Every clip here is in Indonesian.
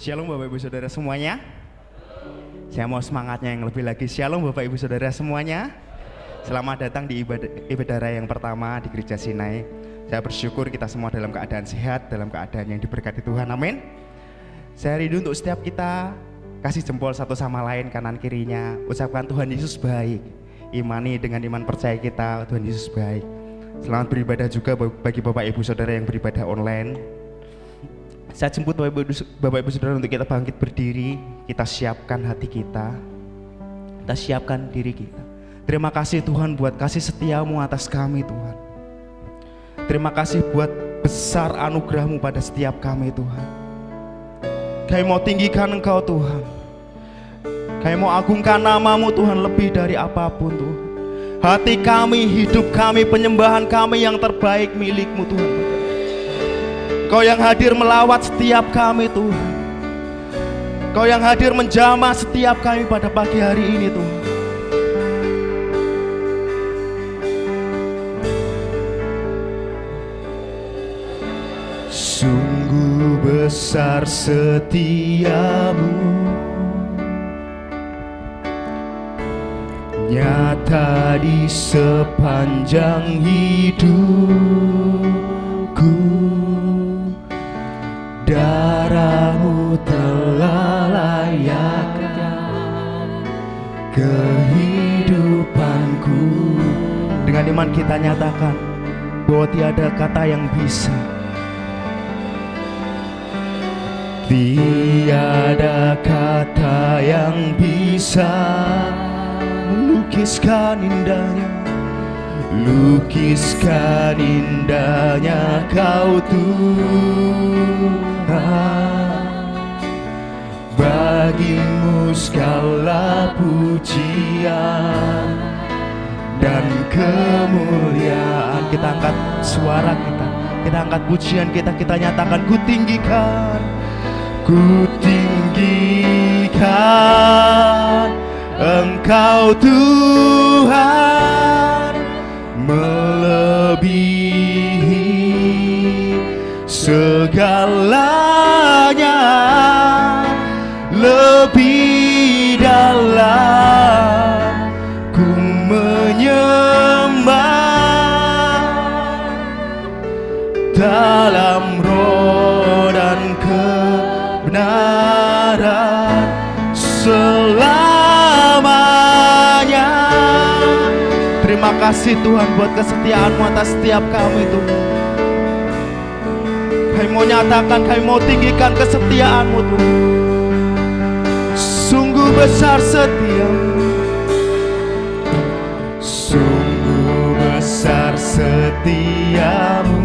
Shalom Bapak Ibu Saudara semuanya. Saya mau semangatnya yang lebih lagi. Shalom Bapak Ibu Saudara semuanya. Selamat datang di ibadah raya yang pertama di Gereja Sinai. Saya bersyukur kita semua dalam keadaan sehat, dalam keadaan yang diberkati Tuhan. Amin. Saya rindu untuk setiap kita kasih jempol satu sama lain, kanan kirinya. Ucapkan Tuhan Yesus baik. Imani dengan iman percaya kita, Tuhan Yesus baik. Selamat beribadah juga bagi Bapak Ibu Saudara yang beribadah online. Saya jemput Bapak Ibu Saudara untuk kita bangkit berdiri. Kita siapkan hati kita siapkan diri kita. Terima kasih Tuhan buat kasih setiamu atas kami Tuhan. Terima kasih buat besar anugerahmu pada setiap kami Tuhan. Kami mau tinggikan Engkau Tuhan. Kami mau agungkan namamu Tuhan lebih dari apapun Tuhan. Hati kami, hidup kami, penyembahan kami yang terbaik milikmu Tuhan. Kau yang hadir melawat setiap kami Tuhan. Kau yang hadir menjamah setiap kami pada pagi hari ini Tuhan. Sungguh besar setiamu, nyata di sepanjang hidupku. Darahmu telah layakkan kehidupanku. Dengan iman kita nyatakan bahwa tiada kata yang bisa, tiada kata yang bisa melukiskan indahnya, lukiskan indahnya Kau Tuhan. Bagimu segala pujian dan kemuliaan. Kita angkat suara kita angkat pujian kita nyatakan ku tinggikan Engkau Tuhan, melebihi segalanya, lebih dalam ku menyembah dalam roh dan kebenaran selamanya. Terima kasih Tuhan buat kesetiaan-Mu atas setiap kami Tuhan. Kami mau nyatakan, kami mau tinggikan kesetiaan-Mu Tuhan. Sungguh besar setiamu, sungguh besar setiamu,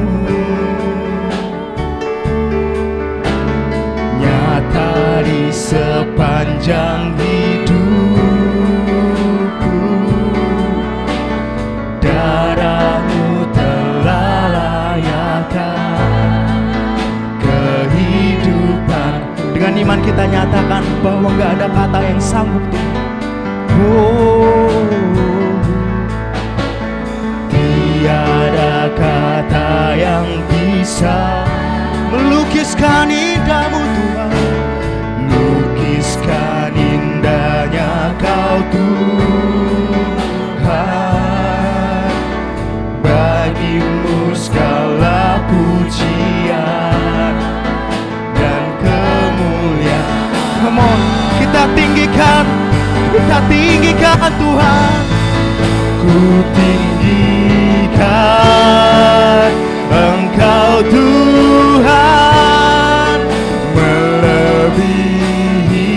nyata di sepanjang hidupku. Darahmu telah layakkan kehidupan. Dengan iman kita nyatakan bahwa gak ada kata yang sanggup tiada kata yang bisa melukiskan indahmu Tuhan, lukiskan indahnya Kau Tuhan. Bagimu segala pujian dan kemuliaan. Come on, kita tinggikan Tuhan. Ku tinggikan Engkau Tuhan, melebihi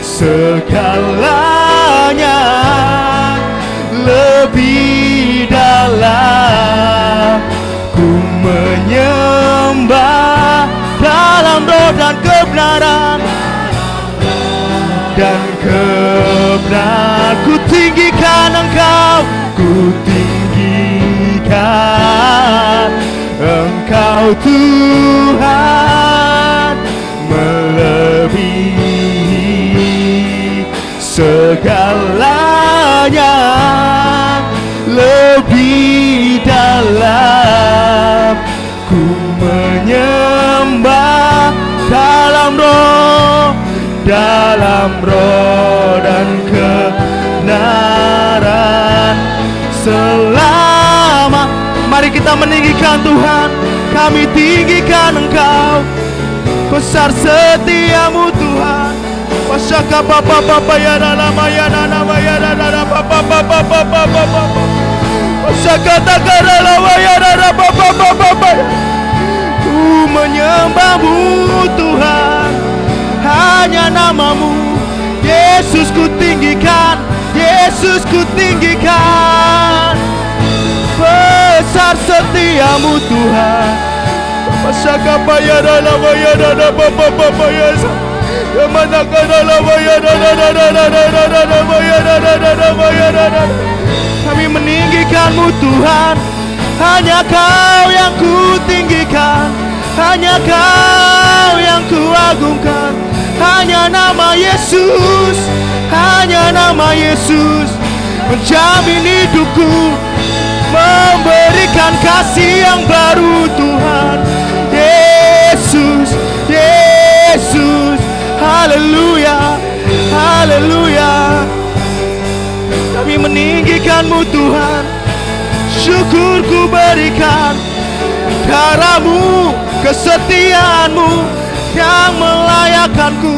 segalanya, lebih dalam ku menyembah dalam roh dan kebenaran. Ku tinggikan Engkau, ku tinggikan Engkau Tuhan, melebihi segalanya, lebih dalam ku menyembah dalam dalam roh dan kebenaran selama. Mari kita meninggikan Tuhan, kami tinggikan Engkau, besar setiamu Tuhan. Wasaka papa papa ya nama ya nama ya papa papa papa papa. Wasaka takara ya papa papa. Ku menyembahmu Tuhan, hanya namamu Yesus ku tinggikan, Yesus ku tinggikan. Besar setiamu Tuhan. Wasaka ya nama ya papa papa ya. Kami meninggikanmu Tuhan, hanya Kau yang ku tinggikan, hanya Kau yang ku agungkan. Hanya nama Yesus, hanya nama Yesus menjamin hidupku, memberikan kasih yang baru Tuhan. Yesus, Yesus, haleluya, haleluya. Kami meninggikanmu Tuhan, syukur ku berikan karamu, kesetiaanmu yang melayakkanku,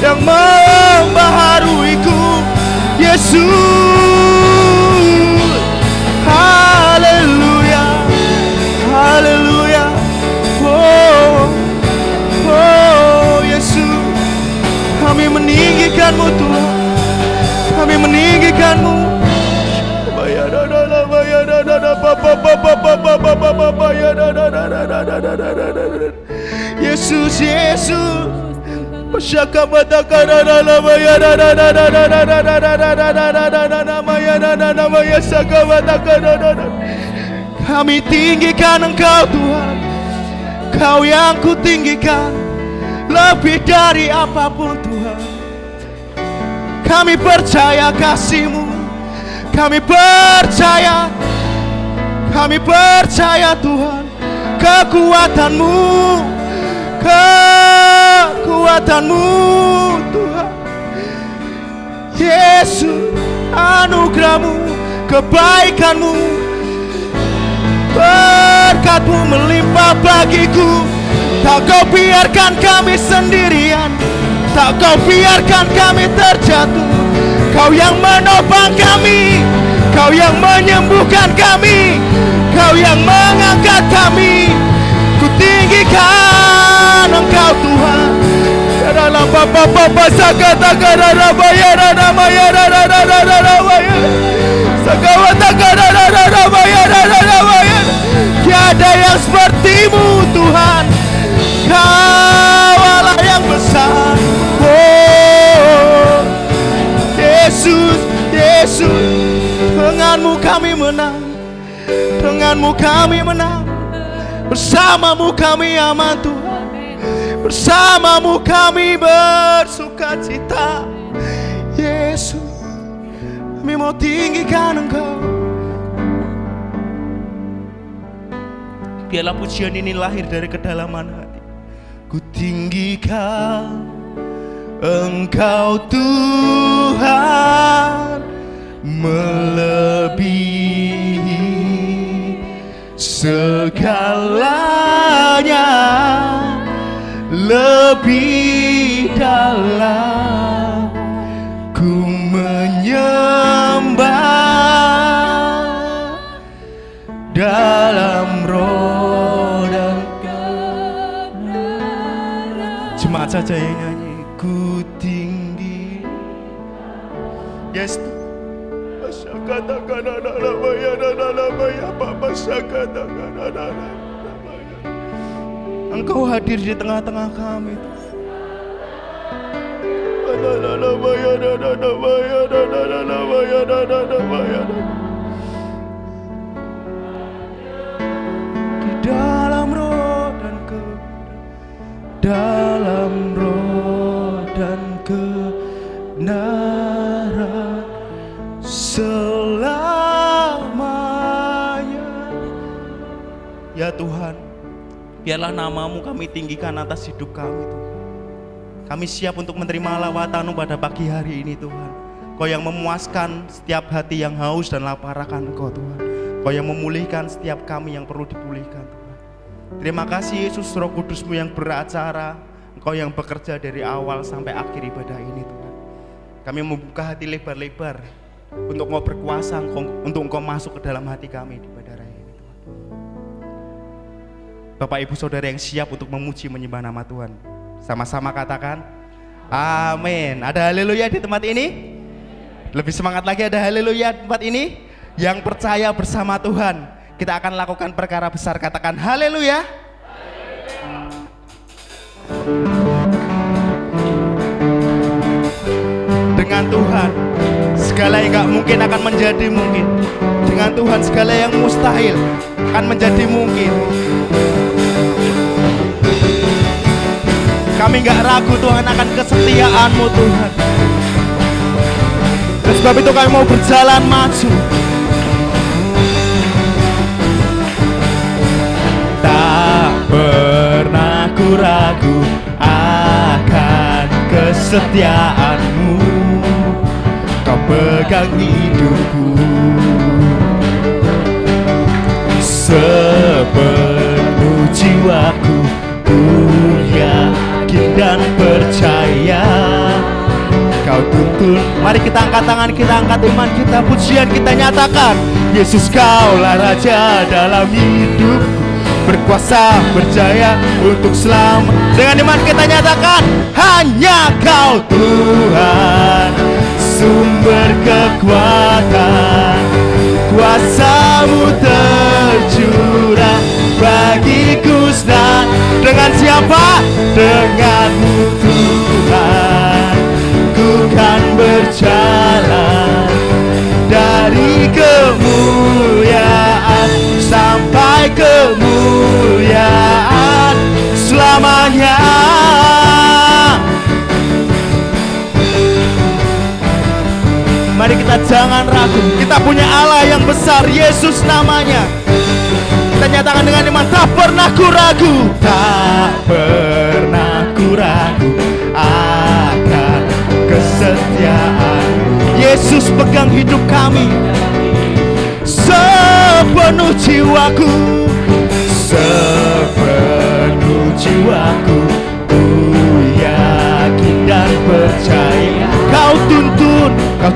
yang membaharuiku. Yesus, haleluya, haleluya. Oh, oh Yesus, kami meninggikanmu Tuhan, kami meninggikanmu. Yesus, Yesus, kami tinggikan Engkau Tuhan, Kau yang ku tinggikan lebih dari apapun Tuhan. Kami percaya kasih-Mu, kami percaya Tuhan, kekuatan-Mu, kekuatan-Mu Tuhan. Yesus, anugerah-Mu, kebaikan-Mu, berkat-Mu melimpah bagiku. Tak Kau biarkan kami sendirian, tak Kau biarkan kami terjatuh. Kau yang menopang kami, Kau yang menyembuhkan kami, Kau yang mengangkat kami. Ku tinggikan Engkau Tuhan. Dalam papa sakata karana bayara namayara bayara sakawata karana bayara. Tiada yang seperti-Mu Tuhan, Kau Allah yang besar. Oh Yesus, Yesus, dengan-Mu kami menang, dengan-Mu kami menang. Bersama-Mu kami aman Tuhan, bersama-Mu kami bersukacita. Yesus, kami mau tinggikan Engkau. Biarlah pujian ini lahir dari kedalaman hati. Ku tinggikan Engkau Tuhan, melebihi segalanya, lebih dalam ku menyembah dalam roh dan kebenaran. Jemaat saja yang nyanyi. Ku tinggi, yes. Engkau hadir di tengah-tengah kami. Di dalam roh dan dalam roh dan kebenaran selamanya. Ya Tuhan, biarlah nama-Mu kami tinggikan atas hidup kami Tuhan. Kami siap untuk menerima lawatan-Mu pada pagi hari ini Tuhan. Kau yang memuaskan setiap hati yang haus dan lapar akan Engkau Tuhan. Kau yang memulihkan setiap kami yang perlu dipulihkan Tuhan. Terima kasih Yesus, Roh Kudus-Mu yang beracara, Engkau yang bekerja dari awal sampai akhir ibadah ini Tuhan. Kami membuka hati lebar-lebar untuk Engkau berkuasa, untuk Engkau masuk ke dalam hati kami di ibadah raya ini Tuhan. Bapak Ibu Saudara yang siap untuk memuji menyembah nama Tuhan, sama-sama katakan amin. Ada haleluya di tempat ini? Lebih semangat lagi, ada haleluya di tempat ini? Yang percaya bersama Tuhan, kita akan lakukan perkara besar. Katakan haleluya. Dengan Tuhan segala yang gak mungkin akan menjadi mungkin. Dengan Tuhan segala yang mustahil akan menjadi mungkin. Kami gak ragu Tuhan akan kesetiaan-Mu Tuhan. Dan sebab itu kami mau berjalan maju. Tak pernah ku ragu akan kesetiaan-Mu. Kau pegang hidupku sepenuh jiwaku. Ku yakin dan percaya Kau tuntun. Mari kita angkat tangan, kita angkat iman kita, pujian kita nyatakan, Yesus Kaulah Raja dalam hidup, berkuasa, berjaya untuk selamat. Dengan iman kita nyatakan, hanya Kau Tuhan, sumber kekuatan, kuasa-Mu tercurah bagiku. Dengan siapa? Dengan-Mu Tuhan, ku kan berjalan dari kemuliaan sampai kemuliaan selamanya. Mari kita jangan ragu, kita punya Allah yang besar, Yesus namanya. Kita nyatakan dengan iman, tak pernah ku ragu, tak pernah ku ragu akan kesetiaan. Yesus pegang hidup kami sepenuh jiwaku, sepenuh jiwaku. Ku yakin dan percaya Kau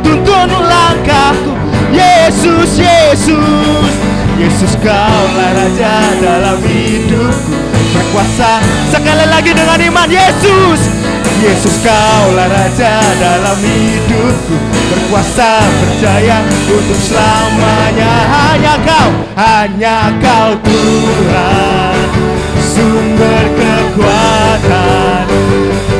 tuntun langkahku. Yesus, Yesus, Yesus Kaulah Raja dalam hidupku, berkuasa. Sekali lagi dengan iman, Yesus, Yesus Kaulah Raja dalam hidupku, berkuasa, berjaya untuk selamanya. Hanya Kau Tuhan, sumber kekuatan,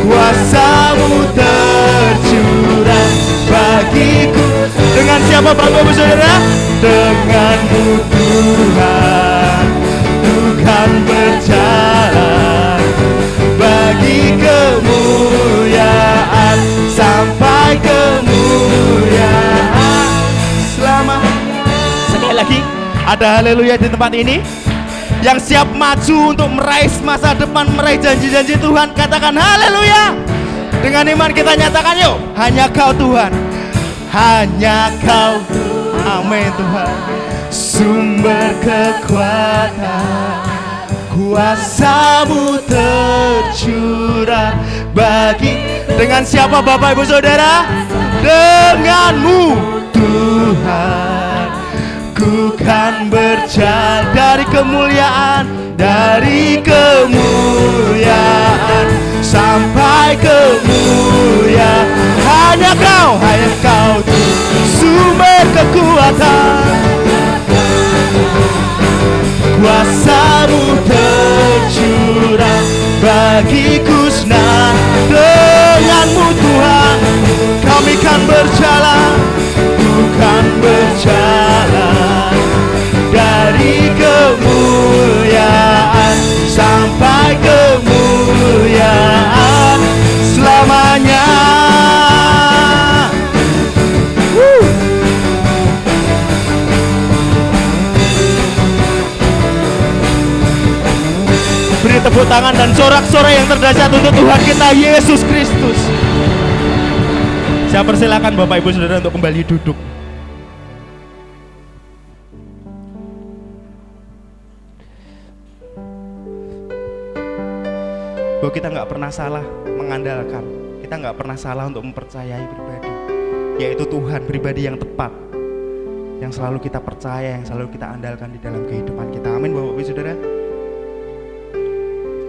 kuasa-Mu tercurah bagiku. Dengan siapa Bapak Ibu Saudara? Dengan-Mu Tuhan, Tuhan berjalan bagi kemuliaan sampai kemuliaan selamanya. Sekali lagi, ada haleluya di tempat ini. Yang siap maju untuk meraih masa depan, meraih janji-janji Tuhan, katakan haleluya. Dengan iman kita nyatakan, yuk, hanya Kau Tuhan, hanya Kau, amin Tuhan, sumber kekuatan, kuasa-Mu tercurah bagi. Dengan siapa Bapak Ibu Saudara? Dengan-Mu Tuhan, ku kan berjalan dari kemuliaan sampai kemuliaan. Hanya Kau sumber kekuatan, kuasa-Mu tercurah bagiku. Dengan-Mu Tuhan, kami kan berjalan, bukan berjalan dari kemuliaan sampai kemuliaan selamanya. Beri tepuk tangan dan sorak-sorai yang terdahsyat untuk Tuhan kita Yesus Kristus. Saya persilakan Bapak Ibu Saudara untuk kembali duduk. Bahwa kita nggak pernah salah mengandalkan, kita nggak pernah salah untuk mempercayai pribadi, yaitu Tuhan pribadi yang tepat, yang selalu kita percaya, yang selalu kita andalkan di dalam kehidupan kita. Amin Bapak Ibu Saudara.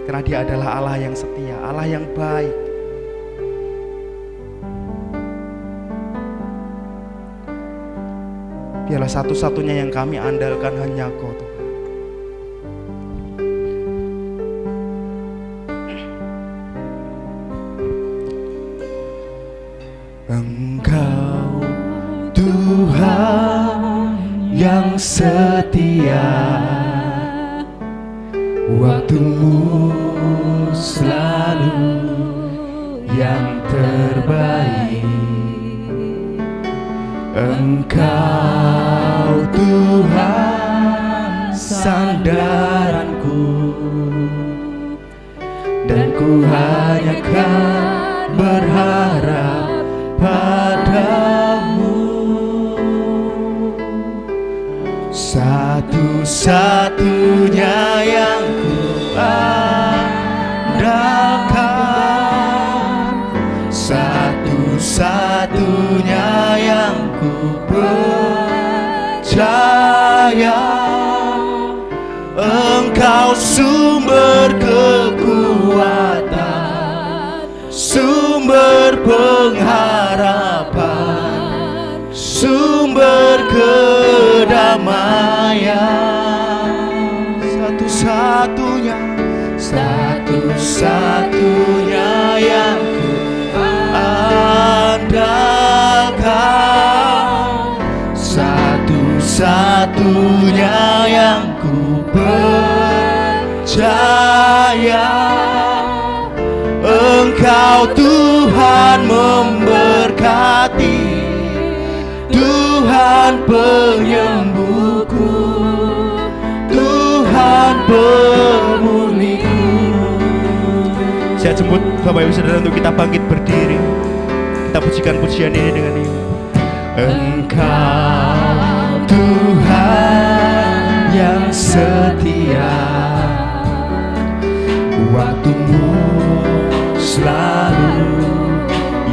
Karena Dia adalah Allah yang setia, Allah yang baik. Biarlah satu-satunya yang kami andalkan hanya Kau Tuhan. Engkau Tuhan yang setia, waktumu selalu yang terbaik. Engkau Tuhan sandaranku, dan ku hanya kan berharap padamu. Satu-satunya yang ku andalkan, satu-satunya yang ku percaya. Engkau sumber kekuatan, sumber pengharapan, sumber kedamaian. Satu-satunya, satu-satunya yang ku andalkan, satu-satunya yang ku percaya. Engkau Tuhan memberkati, Tuhan penyembuhku, Tuhan pemulihku. Saya jemput Bapak Ibu Saudara untuk kita bangkit berdiri. Kita pujikan pujian ini dengan ini. Engkau Tuhan yang setia, waktumu selalu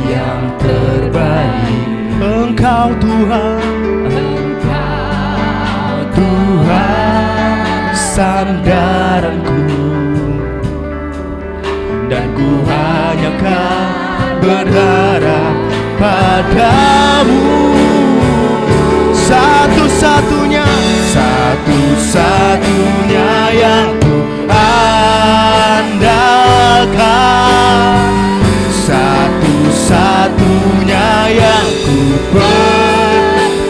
yang terbaik. Engkau Tuhan, Engkau Tuhan sandaranku, dan ku hanya kan berharap padamu. Satu-satunya, satu-satunya yang ku andalkan, satu-satunya yang ku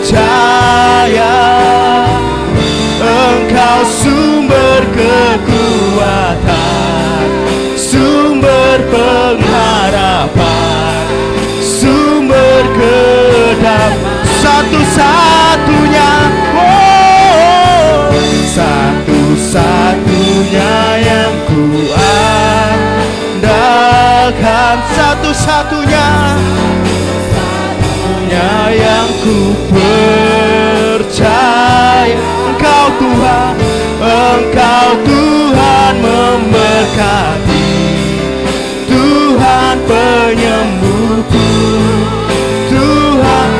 percaya. Engkau sumber kekuatan, sumber pengharapan, sumber kedamaian. Satu-satunya, oh, satu-satunya yang ku andalkan, satu-satunya yang ku percaya. Engkau Tuhan, Engkau Tuhan memberkati, Tuhan penyembuhku, Tuhan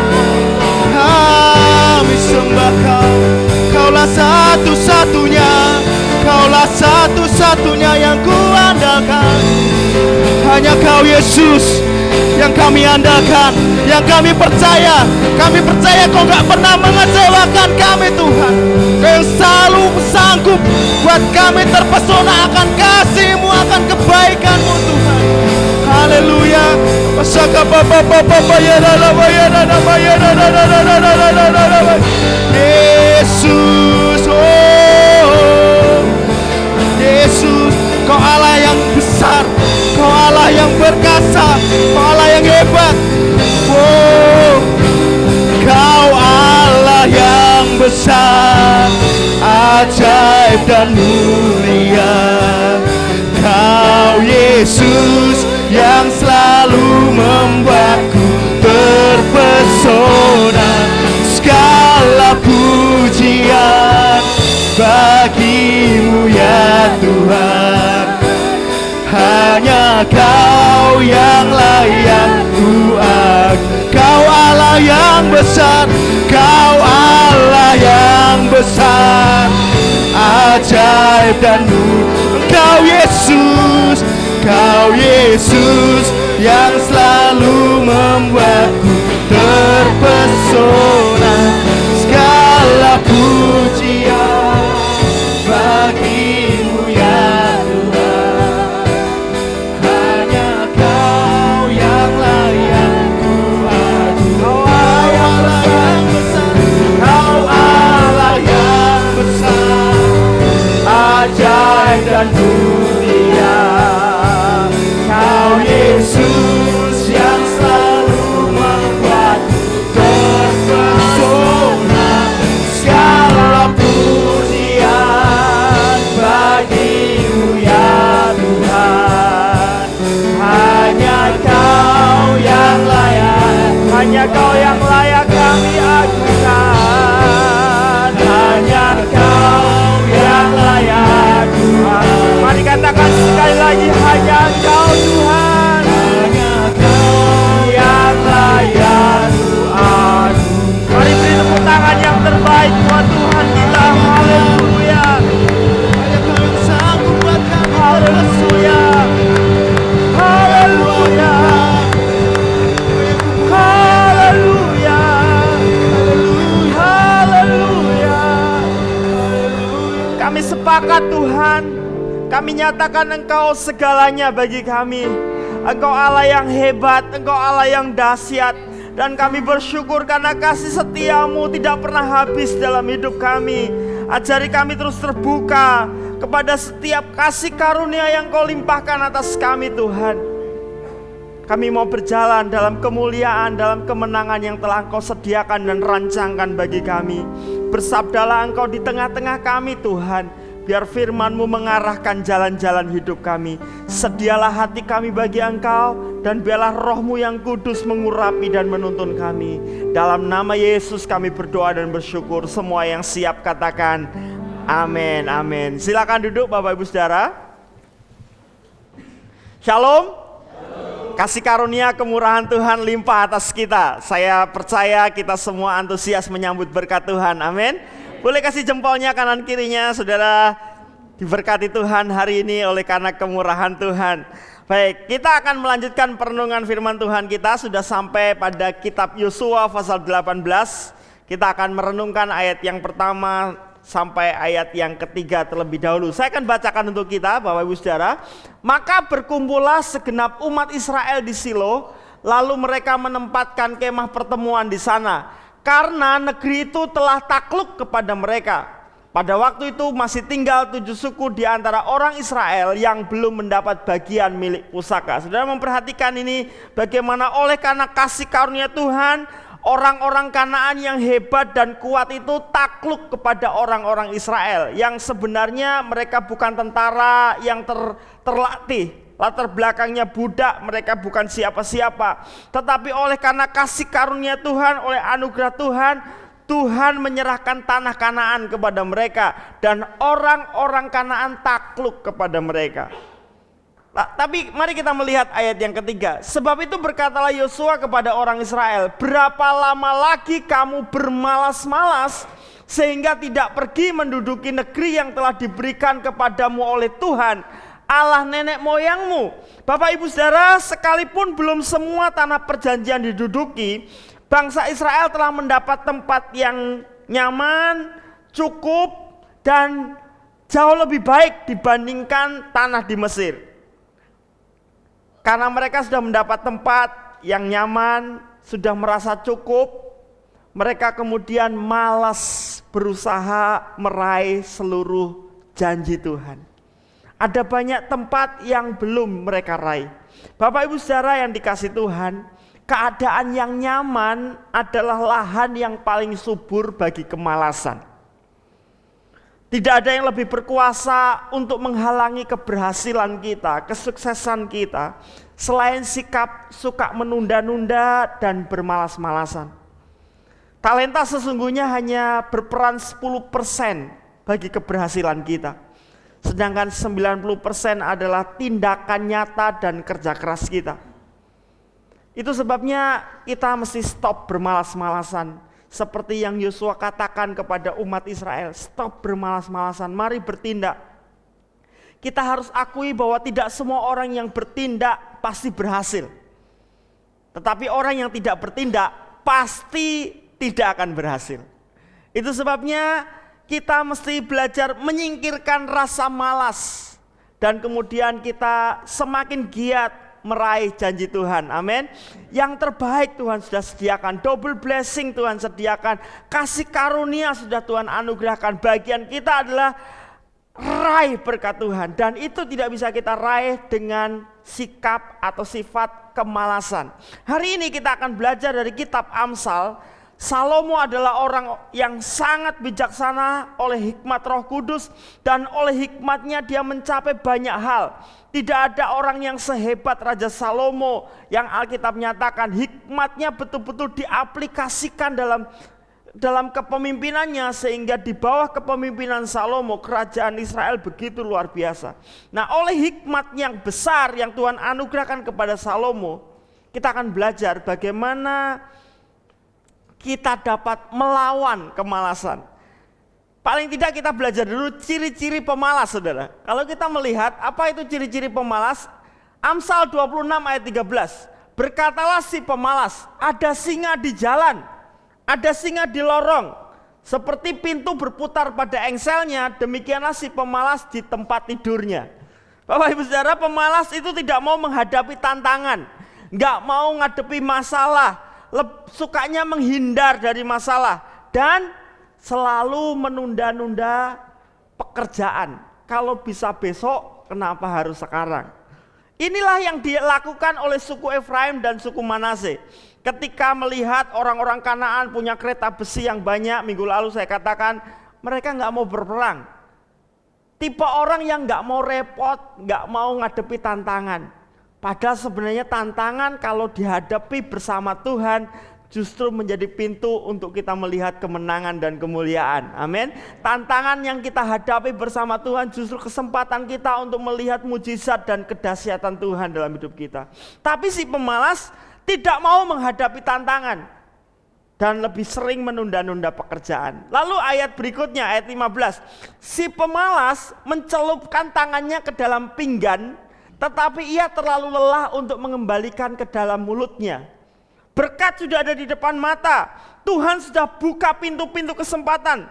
kami sembah Kau. Kaulah satu-satunya, Kaulah satu-satunya yang ku andalkan. Hanya Kau Yesus yang kami andalkan, yang kami percaya. Kami percaya Kau gak pernah mengecewakan kami Tuhan. Kau yang selalu sanggup buat kami terpesona akan kasih-Mu, akan kebaikan-Mu Tuhan. Haleluya. Yesus, oh Yesus, Kau Allah yang besar, Kau Allah yang berkasa, Kau Allah yang hebat. Oh, Kau Allah yang besar, ajaib dan mulia. Tuhan. Hanya Kau yang layak kuat. Kau Allah yang besar, Kau Allah yang besar, ajaib dan Engkau Yesus, Kau Yesus yang selalu membuatku terpesona. Segala pujian bagi-Mu ya Tuhan. Hanya Kau yang layak kuat. Kau Allah yang besar, Kau Allah yang besar, ajaib dan mulia. Kau Yesus yang selalu membuatku terpesona. Segala pujian bagi-Mu ya Tuhan. Hanya Kau yang layak, hanya Kau yang layak kami agukan. Hanya Kau yang layak Tuhan. Mari katakan sekali lagi, hanya Kau Tuhan, hanya Kau yang layak Tuhan. Mari beri tepuk tangan yang terbaik buat Tuhan kita. Haleluya. Hanya Kau yang sanggup buat kami. Haleluya. Haleluya. Haleluya. Haleluya. Kami sepakat Tuhan. Kami nyatakan Engkau segalanya bagi kami. Engkau Allah yang hebat, Engkau Allah yang dahsyat. Dan kami bersyukur karena kasih setia-Mu tidak pernah habis dalam hidup kami. Ajari kami terus terbuka kepada setiap kasih karunia yang Kau limpahkan atas kami Tuhan. Kami mau berjalan dalam kemuliaan, dalam kemenangan yang telah Engkau sediakan dan rancangkan bagi kami. Bersabdalah Engkau di tengah-tengah kami Tuhan. Biar firman-Mu mengarahkan jalan-jalan hidup kami. Sedialah hati kami bagi Engkau, dan biarlah Roh-Mu yang kudus mengurapi dan menuntun kami. Dalam nama Yesus kami berdoa dan bersyukur. Semua yang siap katakan amin, amin. Silakan duduk Bapak Ibu Saudara. Shalom. Kasih karunia kemurahan Tuhan limpah atas kita. Saya percaya kita semua antusias menyambut berkat Tuhan, amin. Boleh kasih jempolnya kanan kirinya, saudara diberkati Tuhan hari ini oleh karena kemurahan Tuhan. Baik, kita akan melanjutkan perenungan firman Tuhan kita. Sudah sampai pada kitab Yosua pasal 18. Kita akan merenungkan ayat yang pertama sampai ayat yang ketiga terlebih dahulu. Saya akan bacakan untuk kita Bapak Ibu Saudara. Maka berkumpullah segenap umat Israel di Silo, lalu mereka menempatkan kemah pertemuan di sana. Karena negeri itu telah takluk kepada mereka. Pada waktu itu masih tinggal 7 suku di antara orang Israel yang belum mendapat bagian milik pusaka. Saudara memperhatikan ini, bagaimana oleh karena kasih karunia Tuhan, orang-orang Kanaan yang hebat dan kuat itu takluk kepada orang-orang Israel. Yang sebenarnya mereka bukan tentara yang terlatih. Latar belakangnya budak, mereka bukan siapa-siapa. Tetapi oleh karena kasih karunia Tuhan, oleh anugerah Tuhan, Tuhan menyerahkan tanah Kanaan kepada mereka. Dan orang-orang Kanaan takluk kepada mereka. Nah, tapi mari kita melihat ayat yang ketiga. Sebab itu berkatalah Yosua kepada orang Israel, berapa lama lagi kamu bermalas-malas sehingga tidak pergi menduduki negeri yang telah diberikan kepadamu oleh Tuhan Allah nenek moyangmu. Bapak Ibu Saudara, sekalipun belum semua tanah perjanjian diduduki, bangsa Israel telah mendapat tempat yang nyaman, cukup, dan jauh lebih baik dibandingkan tanah di Mesir. Karena mereka sudah mendapat tempat yang nyaman, sudah merasa cukup, mereka kemudian malas berusaha meraih seluruh janji Tuhan. Ada banyak tempat yang belum mereka raih. Bapak Ibu Saudara yang dikasih Tuhan, keadaan yang nyaman adalah lahan yang paling subur bagi kemalasan. Tidak ada yang lebih berkuasa untuk menghalangi keberhasilan kita, kesuksesan kita, selain sikap suka menunda-nunda dan bermalas-malasan. Talenta sesungguhnya hanya berperan 10% bagi keberhasilan kita. Sedangkan 90% adalah tindakan nyata dan kerja keras kita. Itu sebabnya kita mesti stop bermalas-malasan. Seperti yang Yosua katakan kepada umat Israel, stop bermalas-malasan, mari bertindak. Kita harus akui bahwa tidak semua orang yang bertindak pasti berhasil. Tetapi orang yang tidak bertindak pasti tidak akan berhasil. Itu sebabnya kita mesti belajar menyingkirkan rasa malas. Dan kemudian kita semakin giat meraih janji Tuhan. Amin. Yang terbaik Tuhan sudah sediakan. Double blessing Tuhan sediakan. Kasih karunia sudah Tuhan anugerahkan. Bagian kita adalah raih berkat Tuhan. Dan itu tidak bisa kita raih dengan sikap atau sifat kemalasan. Hari ini kita akan belajar dari kitab Amsal. Salomo adalah orang yang sangat bijaksana oleh hikmat Roh Kudus, dan oleh hikmatnya dia mencapai banyak hal. Tidak ada orang yang sehebat Raja Salomo yang Alkitab nyatakan hikmatnya betul-betul diaplikasikan dalam kepemimpinannya, sehingga di bawah kepemimpinan Salomo kerajaan Israel begitu luar biasa. Nah, oleh hikmat yang besar yang Tuhan anugerahkan kepada Salomo, kita akan belajar bagaimana kita dapat melawan kemalasan. Paling tidak kita belajar dulu ciri-ciri pemalas, saudara. Kalau kita melihat apa itu ciri-ciri pemalas, Amsal 26 ayat 13. Berkatalah si pemalas, ada singa di jalan, ada singa di lorong. Seperti pintu berputar pada engselnya, demikianlah si pemalas di tempat tidurnya. Bapak Ibu Saudara, pemalas itu tidak mau menghadapi tantangan, nggak mau ngadepi masalah, sukanya menghindar dari masalah, dan selalu menunda-nunda pekerjaan. Kalau bisa besok, kenapa harus sekarang? Inilah yang dilakukan oleh suku Efraim dan suku Manase. Ketika melihat orang-orang Kanaan punya kereta besi yang banyak, minggu lalu saya katakan mereka nggak mau berperang. Tipe orang yang nggak mau repot, nggak mau ngadepi tantangan. Padahal sebenarnya tantangan kalau dihadapi bersama Tuhan justru menjadi pintu untuk kita melihat kemenangan dan kemuliaan. Amin. Tantangan yang kita hadapi bersama Tuhan justru kesempatan kita untuk melihat mujizat dan kedahsyatan Tuhan dalam hidup kita. Tapi si pemalas tidak mau menghadapi tantangan dan lebih sering menunda-nunda pekerjaan. Lalu ayat berikutnya, ayat 15. Si pemalas mencelupkan tangannya ke dalam pinggan, tetapi ia terlalu lelah untuk mengembalikan ke dalam mulutnya. Berkat sudah ada di depan mata, Tuhan sudah buka pintu-pintu kesempatan,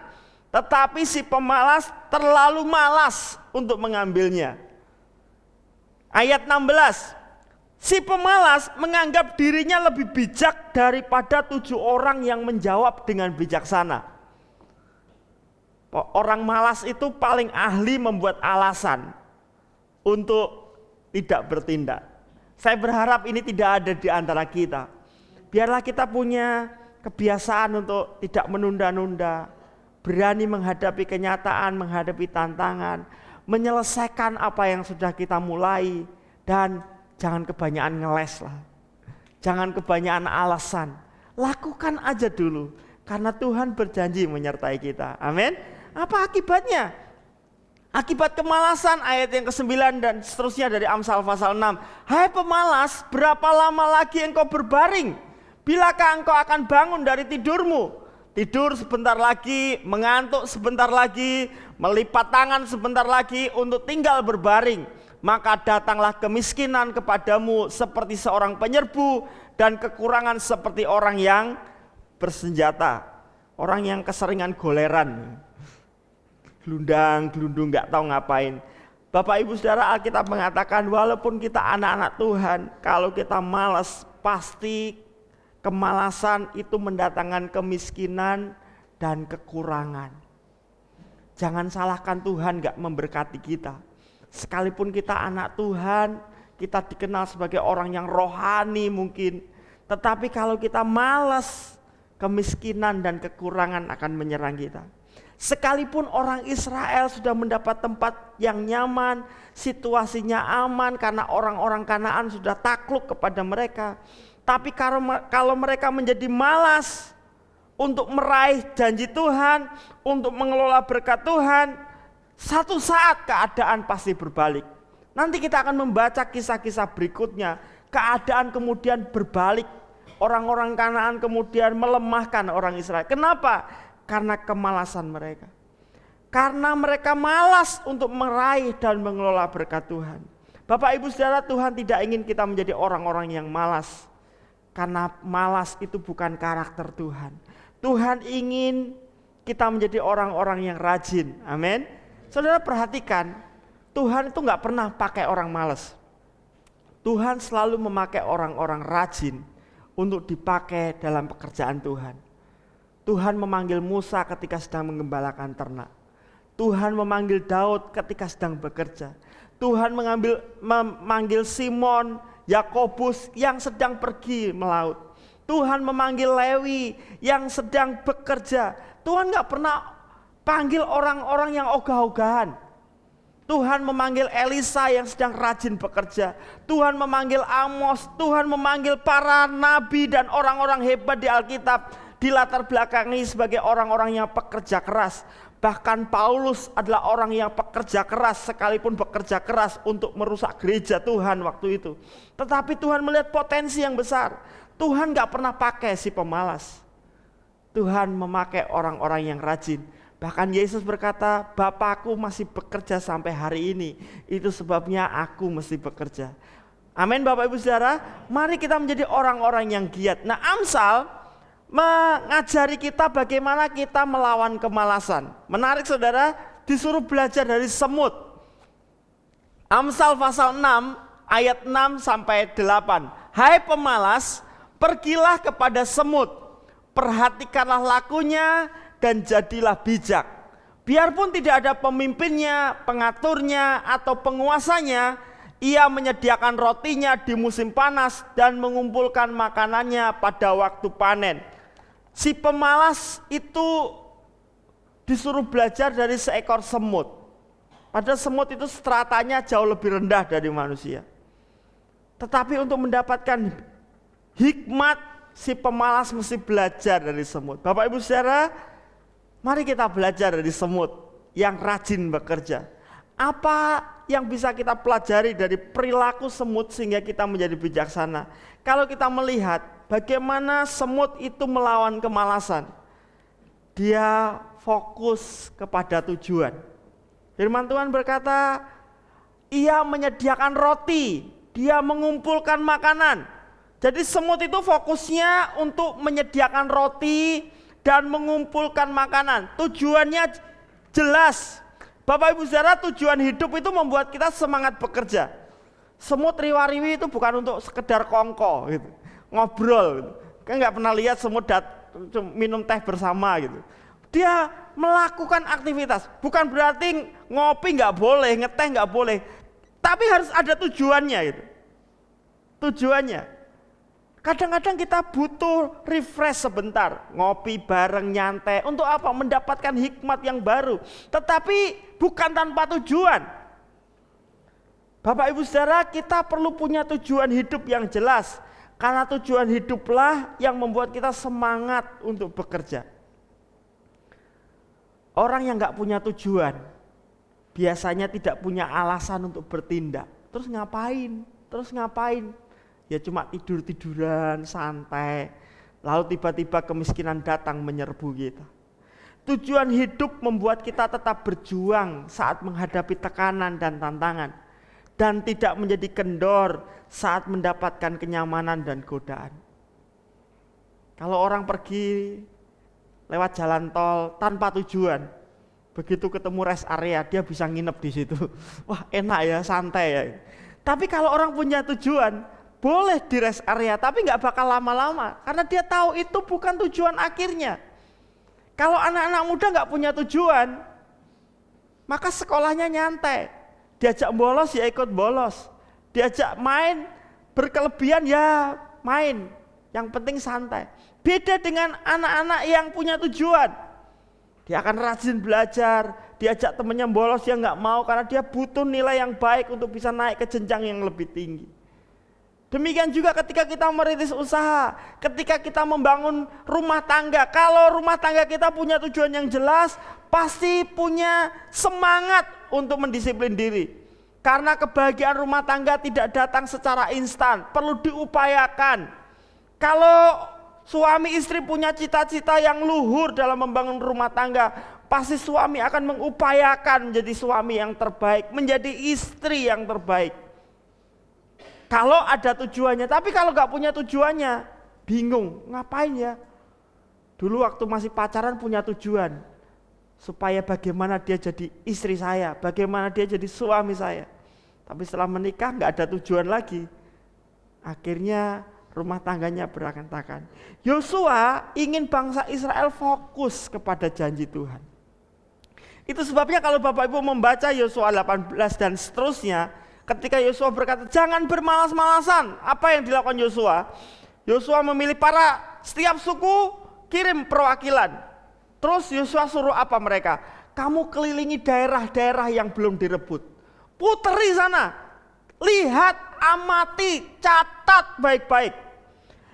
tetapi si pemalas terlalu malas untuk mengambilnya. Ayat 16. Si pemalas menganggap dirinya lebih bijak daripada 7 orang yang menjawab dengan bijaksana. Orang malas itu paling ahli membuat alasan untuk tidak bertindak. Saya berharap ini tidak ada di antara kita. Biarlah kita punya kebiasaan untuk tidak menunda-nunda, berani menghadapi kenyataan, menghadapi tantangan, menyelesaikan apa yang sudah kita mulai, dan jangan kebanyakan ngeles lah. Jangan kebanyakan alasan. Lakukan aja dulu, karena Tuhan berjanji menyertai kita. Amin. Apa akibatnya? Akibat kemalasan, ayat yang ke-9 dan seterusnya dari Amsal pasal 6. Hai pemalas, berapa lama lagi engkau berbaring? Bilakah engkau akan bangun dari tidurmu? Tidur sebentar lagi, mengantuk sebentar lagi, melipat tangan sebentar lagi untuk tinggal berbaring. Maka datanglah kemiskinan kepadamu seperti seorang penyerbu, dan kekurangan seperti orang yang bersenjata. Orang yang keseringan goleran, gelundang-gelundung gak tahu ngapain. Bapak Ibu Saudara, Alkitab mengatakan walaupun kita anak-anak Tuhan, kalau kita malas, pasti kemalasan itu mendatangkan kemiskinan dan kekurangan. Jangan salahkan Tuhan gak memberkati kita. Sekalipun kita anak Tuhan, kita dikenal sebagai orang yang rohani mungkin, tetapi kalau kita malas, kemiskinan dan kekurangan akan menyerang kita. Sekalipun orang Israel sudah mendapat tempat yang nyaman, situasinya aman karena orang-orang Kanaan sudah takluk kepada mereka. Tapi kalau mereka menjadi malas untuk meraih janji Tuhan, untuk mengelola berkat Tuhan, Satu saat keadaan pasti berbalik. Nanti kita akan membaca kisah-kisah berikutnya. Keadaan kemudian berbalik. Orang-orang Kanaan kemudian melemahkan orang Israel. Kenapa? Karena kemalasan mereka. Karena mereka malas untuk meraih dan mengelola berkat Tuhan. Bapak Ibu Saudara, Tuhan tidak ingin kita menjadi orang-orang yang malas. Karena malas itu bukan karakter Tuhan. Tuhan ingin kita menjadi orang-orang yang rajin. Amin. Saudara perhatikan, Tuhan itu gak pernah pakai orang malas. Tuhan selalu memakai orang-orang rajin untuk dipakai dalam pekerjaan Tuhan. Tuhan memanggil Musa ketika sedang menggembalakan ternak. Tuhan memanggil Daud ketika sedang bekerja. Tuhan memanggil Simon, Yakobus yang sedang pergi melaut. Tuhan memanggil Lewi yang sedang bekerja. Tuhan gak pernah panggil orang-orang yang ogah-ogahan. Tuhan memanggil Elisa yang sedang rajin bekerja. Tuhan memanggil Amos. Tuhan memanggil para nabi dan orang-orang hebat di Alkitab. Dilatar belakangi sebagai orang-orang yang pekerja keras. Bahkan Paulus adalah orang yang pekerja keras, sekalipun bekerja keras untuk merusak gereja Tuhan waktu itu. Tetapi Tuhan melihat potensi yang besar. Tuhan gak pernah pakai si pemalas. Tuhan memakai orang-orang yang rajin. Bahkan Yesus berkata, Bapakku masih bekerja sampai hari ini. Itu sebabnya aku mesti bekerja. Amin Bapak Ibu Saudara. Mari kita menjadi orang-orang yang giat. Nah, Amsal mengajari kita bagaimana kita melawan kemalasan. Menarik saudara, disuruh belajar dari semut. Amsal pasal 6 ayat 6 sampai 8. Hai pemalas, pergilah kepada semut. Perhatikanlah lakunya dan jadilah bijak. Biarpun tidak ada pemimpinnya, pengaturnya, atau penguasanya, ia menyediakan rotinya di musim panas dan mengumpulkan makanannya pada waktu panen. Si pemalas itu disuruh belajar dari seekor semut. Padahal semut itu stratanya jauh lebih rendah dari manusia. Tetapi untuk mendapatkan hikmat, si pemalas mesti belajar dari semut. Bapak Ibu Saudara, mari kita belajar dari semut yang rajin bekerja. Apa yang bisa kita pelajari dari perilaku semut sehingga kita menjadi bijaksana? Kalau kita melihat bagaimana semut itu melawan kemalasan, dia fokus kepada tujuan. Firman Tuhan berkata, ia menyediakan roti, dia mengumpulkan makanan. Jadi semut itu fokusnya untuk menyediakan roti dan mengumpulkan makanan. Tujuannya jelas. Bapak Ibu Saudara, tujuan hidup itu membuat kita semangat bekerja. Semut riwa-riwi itu bukan untuk sekedar kongko gitu, ngobrol gitu. Kan nggak pernah lihat semut minum teh bersama gitu. Dia melakukan aktivitas. Bukan berarti ngopi nggak boleh, ngeteh nggak boleh, tapi harus ada tujuannya gitu. Tujuannya. Kadang-kadang kita butuh refresh sebentar, ngopi bareng, nyantai. Untuk apa? Mendapatkan hikmat yang baru. Tetapi bukan tanpa tujuan. Bapak Ibu Saudara, kita perlu punya tujuan hidup yang jelas. Karena tujuan hiduplah yang membuat kita semangat untuk bekerja. Orang yang gak punya tujuan, biasanya tidak punya alasan untuk bertindak. Terus ngapain? Ya cuma tidur-tiduran, santai. Lalu tiba-tiba kemiskinan datang menyerbu kita. Tujuan hidup membuat kita tetap berjuang saat menghadapi tekanan dan tantangan. Dan tidak menjadi kendor saat mendapatkan kenyamanan dan godaan. Kalau orang pergi lewat jalan tol tanpa tujuan, begitu ketemu rest area dia bisa nginep di situ. Wah enak ya, santai ya. Tapi kalau orang punya tujuan, boleh di rest area, tapi nggak bakal lama-lama, karena dia tahu itu bukan tujuan akhirnya. Kalau anak-anak muda nggak punya tujuan, maka sekolahnya nyantai, diajak bolos ya ikut bolos, diajak main berkelebihan ya main, yang penting santai. Beda dengan anak-anak yang punya tujuan, dia akan rajin belajar, diajak temennya bolos dia nggak mau karena dia butuh nilai yang baik untuk bisa naik ke jenjang yang lebih tinggi. Demikian juga ketika kita merintis usaha, ketika kita membangun rumah tangga. Kalau rumah tangga kita punya tujuan yang jelas, pasti punya semangat untuk mendisiplin diri. Karena kebahagiaan rumah tangga tidak datang secara instan, perlu diupayakan. Kalau suami istri punya cita-cita yang luhur dalam membangun rumah tangga, pasti suami akan mengupayakan menjadi suami yang terbaik, menjadi istri yang terbaik. Kalau ada tujuannya, tapi kalau gak punya tujuannya, bingung, ngapain ya? Dulu waktu masih pacaran punya tujuan, supaya bagaimana dia jadi istri saya, bagaimana dia jadi suami saya. Tapi setelah menikah gak ada tujuan lagi. Akhirnya rumah tangganya berantakan. Yosua ingin bangsa Israel fokus kepada janji Tuhan. Itu sebabnya kalau Bapak Ibu membaca Yosua 18 dan seterusnya, ketika Yosua berkata, jangan bermalas-malasan. Apa yang dilakukan Yosua? Yosua memilih setiap suku kirim perwakilan. Terus Yosua suruh apa mereka? Kamu kelilingi daerah-daerah yang belum direbut. Puteri sana. Lihat, amati, catat baik-baik.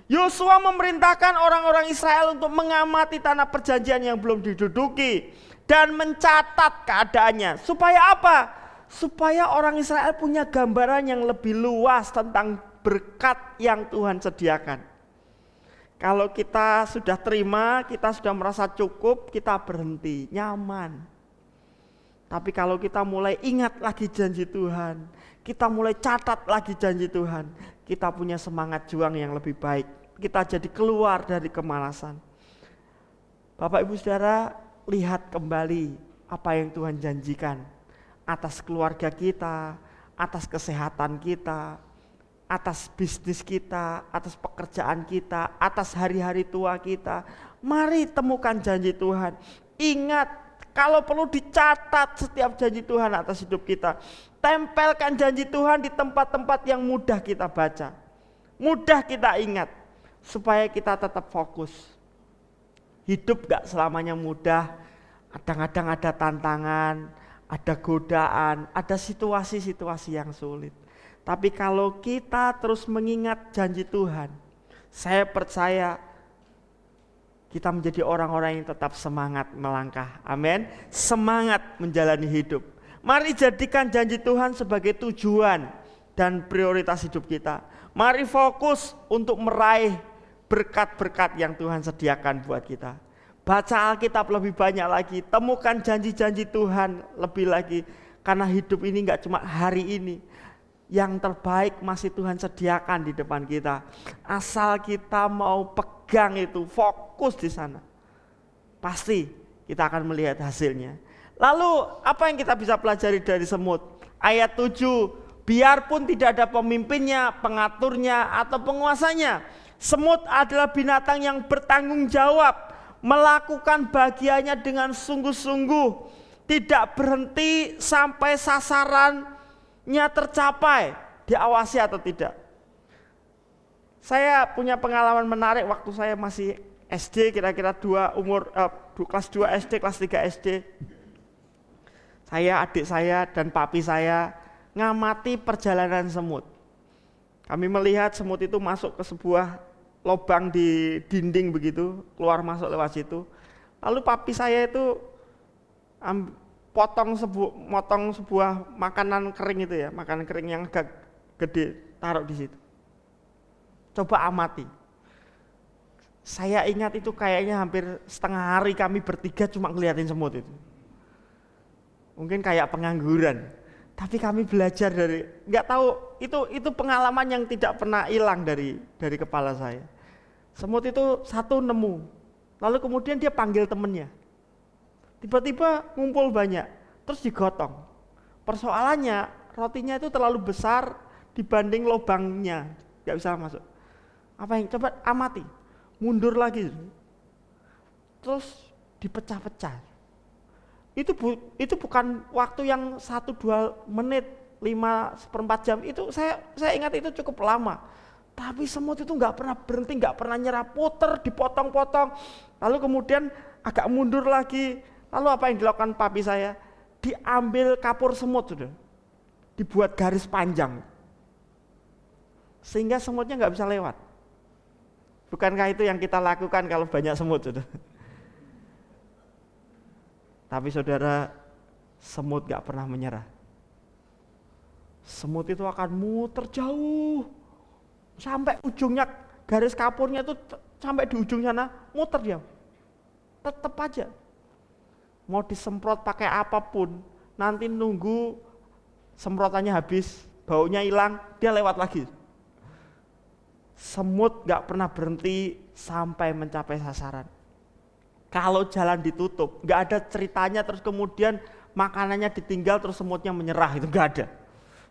Yosua memerintahkan orang-orang Israel untuk mengamati tanah perjanjian yang belum diduduki. Dan mencatat keadaannya. Supaya apa? Supaya orang Israel punya gambaran yang lebih luas tentang berkat yang Tuhan sediakan. Kalau kita sudah terima, kita sudah merasa cukup, kita berhenti, nyaman. Tapi kalau kita mulai ingat lagi janji Tuhan, kita mulai catat lagi janji Tuhan, kita punya semangat juang yang lebih baik. Kita jadi keluar dari kemalasan. Bapak Ibu Saudara, lihat kembali apa yang Tuhan janjikan. Atas keluarga kita, atas kesehatan kita, atas bisnis kita, atas pekerjaan kita, atas hari-hari tua kita. Mari temukan janji Tuhan. Ingat, kalau perlu dicatat setiap janji Tuhan atas hidup kita. Tempelkan janji Tuhan di tempat-tempat yang mudah kita baca, mudah kita ingat, supaya kita tetap fokus. Hidup gak selamanya mudah, kadang-kadang ada tantangan, ada godaan, ada situasi-situasi yang sulit. Tapi kalau kita terus mengingat janji Tuhan, saya percaya kita menjadi orang-orang yang tetap semangat melangkah. Amin. Semangat menjalani hidup. Mari jadikan janji Tuhan sebagai tujuan dan prioritas hidup kita. Mari fokus untuk meraih berkat-berkat yang Tuhan sediakan buat kita. Baca Alkitab lebih banyak lagi, temukan janji-janji Tuhan lebih lagi. Karena hidup ini gak cuma hari ini, yang terbaik masih Tuhan sediakan di depan kita. Asal kita mau pegang itu, fokus di sana, pasti kita akan melihat hasilnya. Lalu apa yang kita bisa pelajari dari semut? Ayat 7, biarpun tidak ada pemimpinnya, pengaturnya, atau penguasanya, semut adalah binatang yang bertanggung jawab, melakukan bagiannya dengan sungguh-sungguh, tidak berhenti sampai sasarannya tercapai. Diawasi atau tidak. Saya punya pengalaman menarik waktu saya masih SD, kira-kira kelas 2 SD, kelas 3 SD. Saya, adik saya, dan papi saya ngamati perjalanan semut. Kami melihat semut itu masuk ke sebuah lubang di dinding begitu, keluar masuk lewat situ. Lalu papi saya itu motong sebuah makanan kering itu ya, makanan kering yang agak gede, taruh di situ. Coba amati. Saya ingat itu kayaknya hampir setengah hari kami bertiga cuma ngeliatin semut itu. Mungkin kayak pengangguran. Tapi kami belajar dari, nggak tahu, itu pengalaman yang tidak pernah hilang dari kepala saya. Semut itu satu nemu, lalu kemudian dia panggil temennya. Tiba-tiba ngumpul banyak, terus digotong. Persoalannya rotinya itu terlalu besar dibanding lubangnya, nggak bisa masuk. Apa yang coba amati, mundur lagi, terus dipecah-pecah. Itu bukan waktu yang 1-2 menit, 5/4 jam. Itu saya ingat itu cukup lama. Tapi semut itu nggak pernah berhenti, nggak pernah nyerah, puter, dipotong-potong. Lalu kemudian agak mundur lagi. Lalu apa yang dilakukan papi saya? Diambil kapur semut sudah, dibuat garis panjang. sehingga semutnya nggak bisa lewat. Bukankah itu yang kita lakukan kalau banyak semut? Saudara? Tapi saudara, semut nggak pernah menyerah. Semut itu akan muter jauh sampai ujungnya, garis kapurnya itu sampai di ujung sana, muter dia. Tetap aja. Mau disemprot pakai apapun, nanti nunggu semprotannya habis, baunya hilang, dia lewat lagi. Semut gak pernah berhenti sampai mencapai sasaran. Kalau jalan ditutup, gak ada ceritanya terus kemudian makanannya ditinggal terus semutnya menyerah, itu gak ada.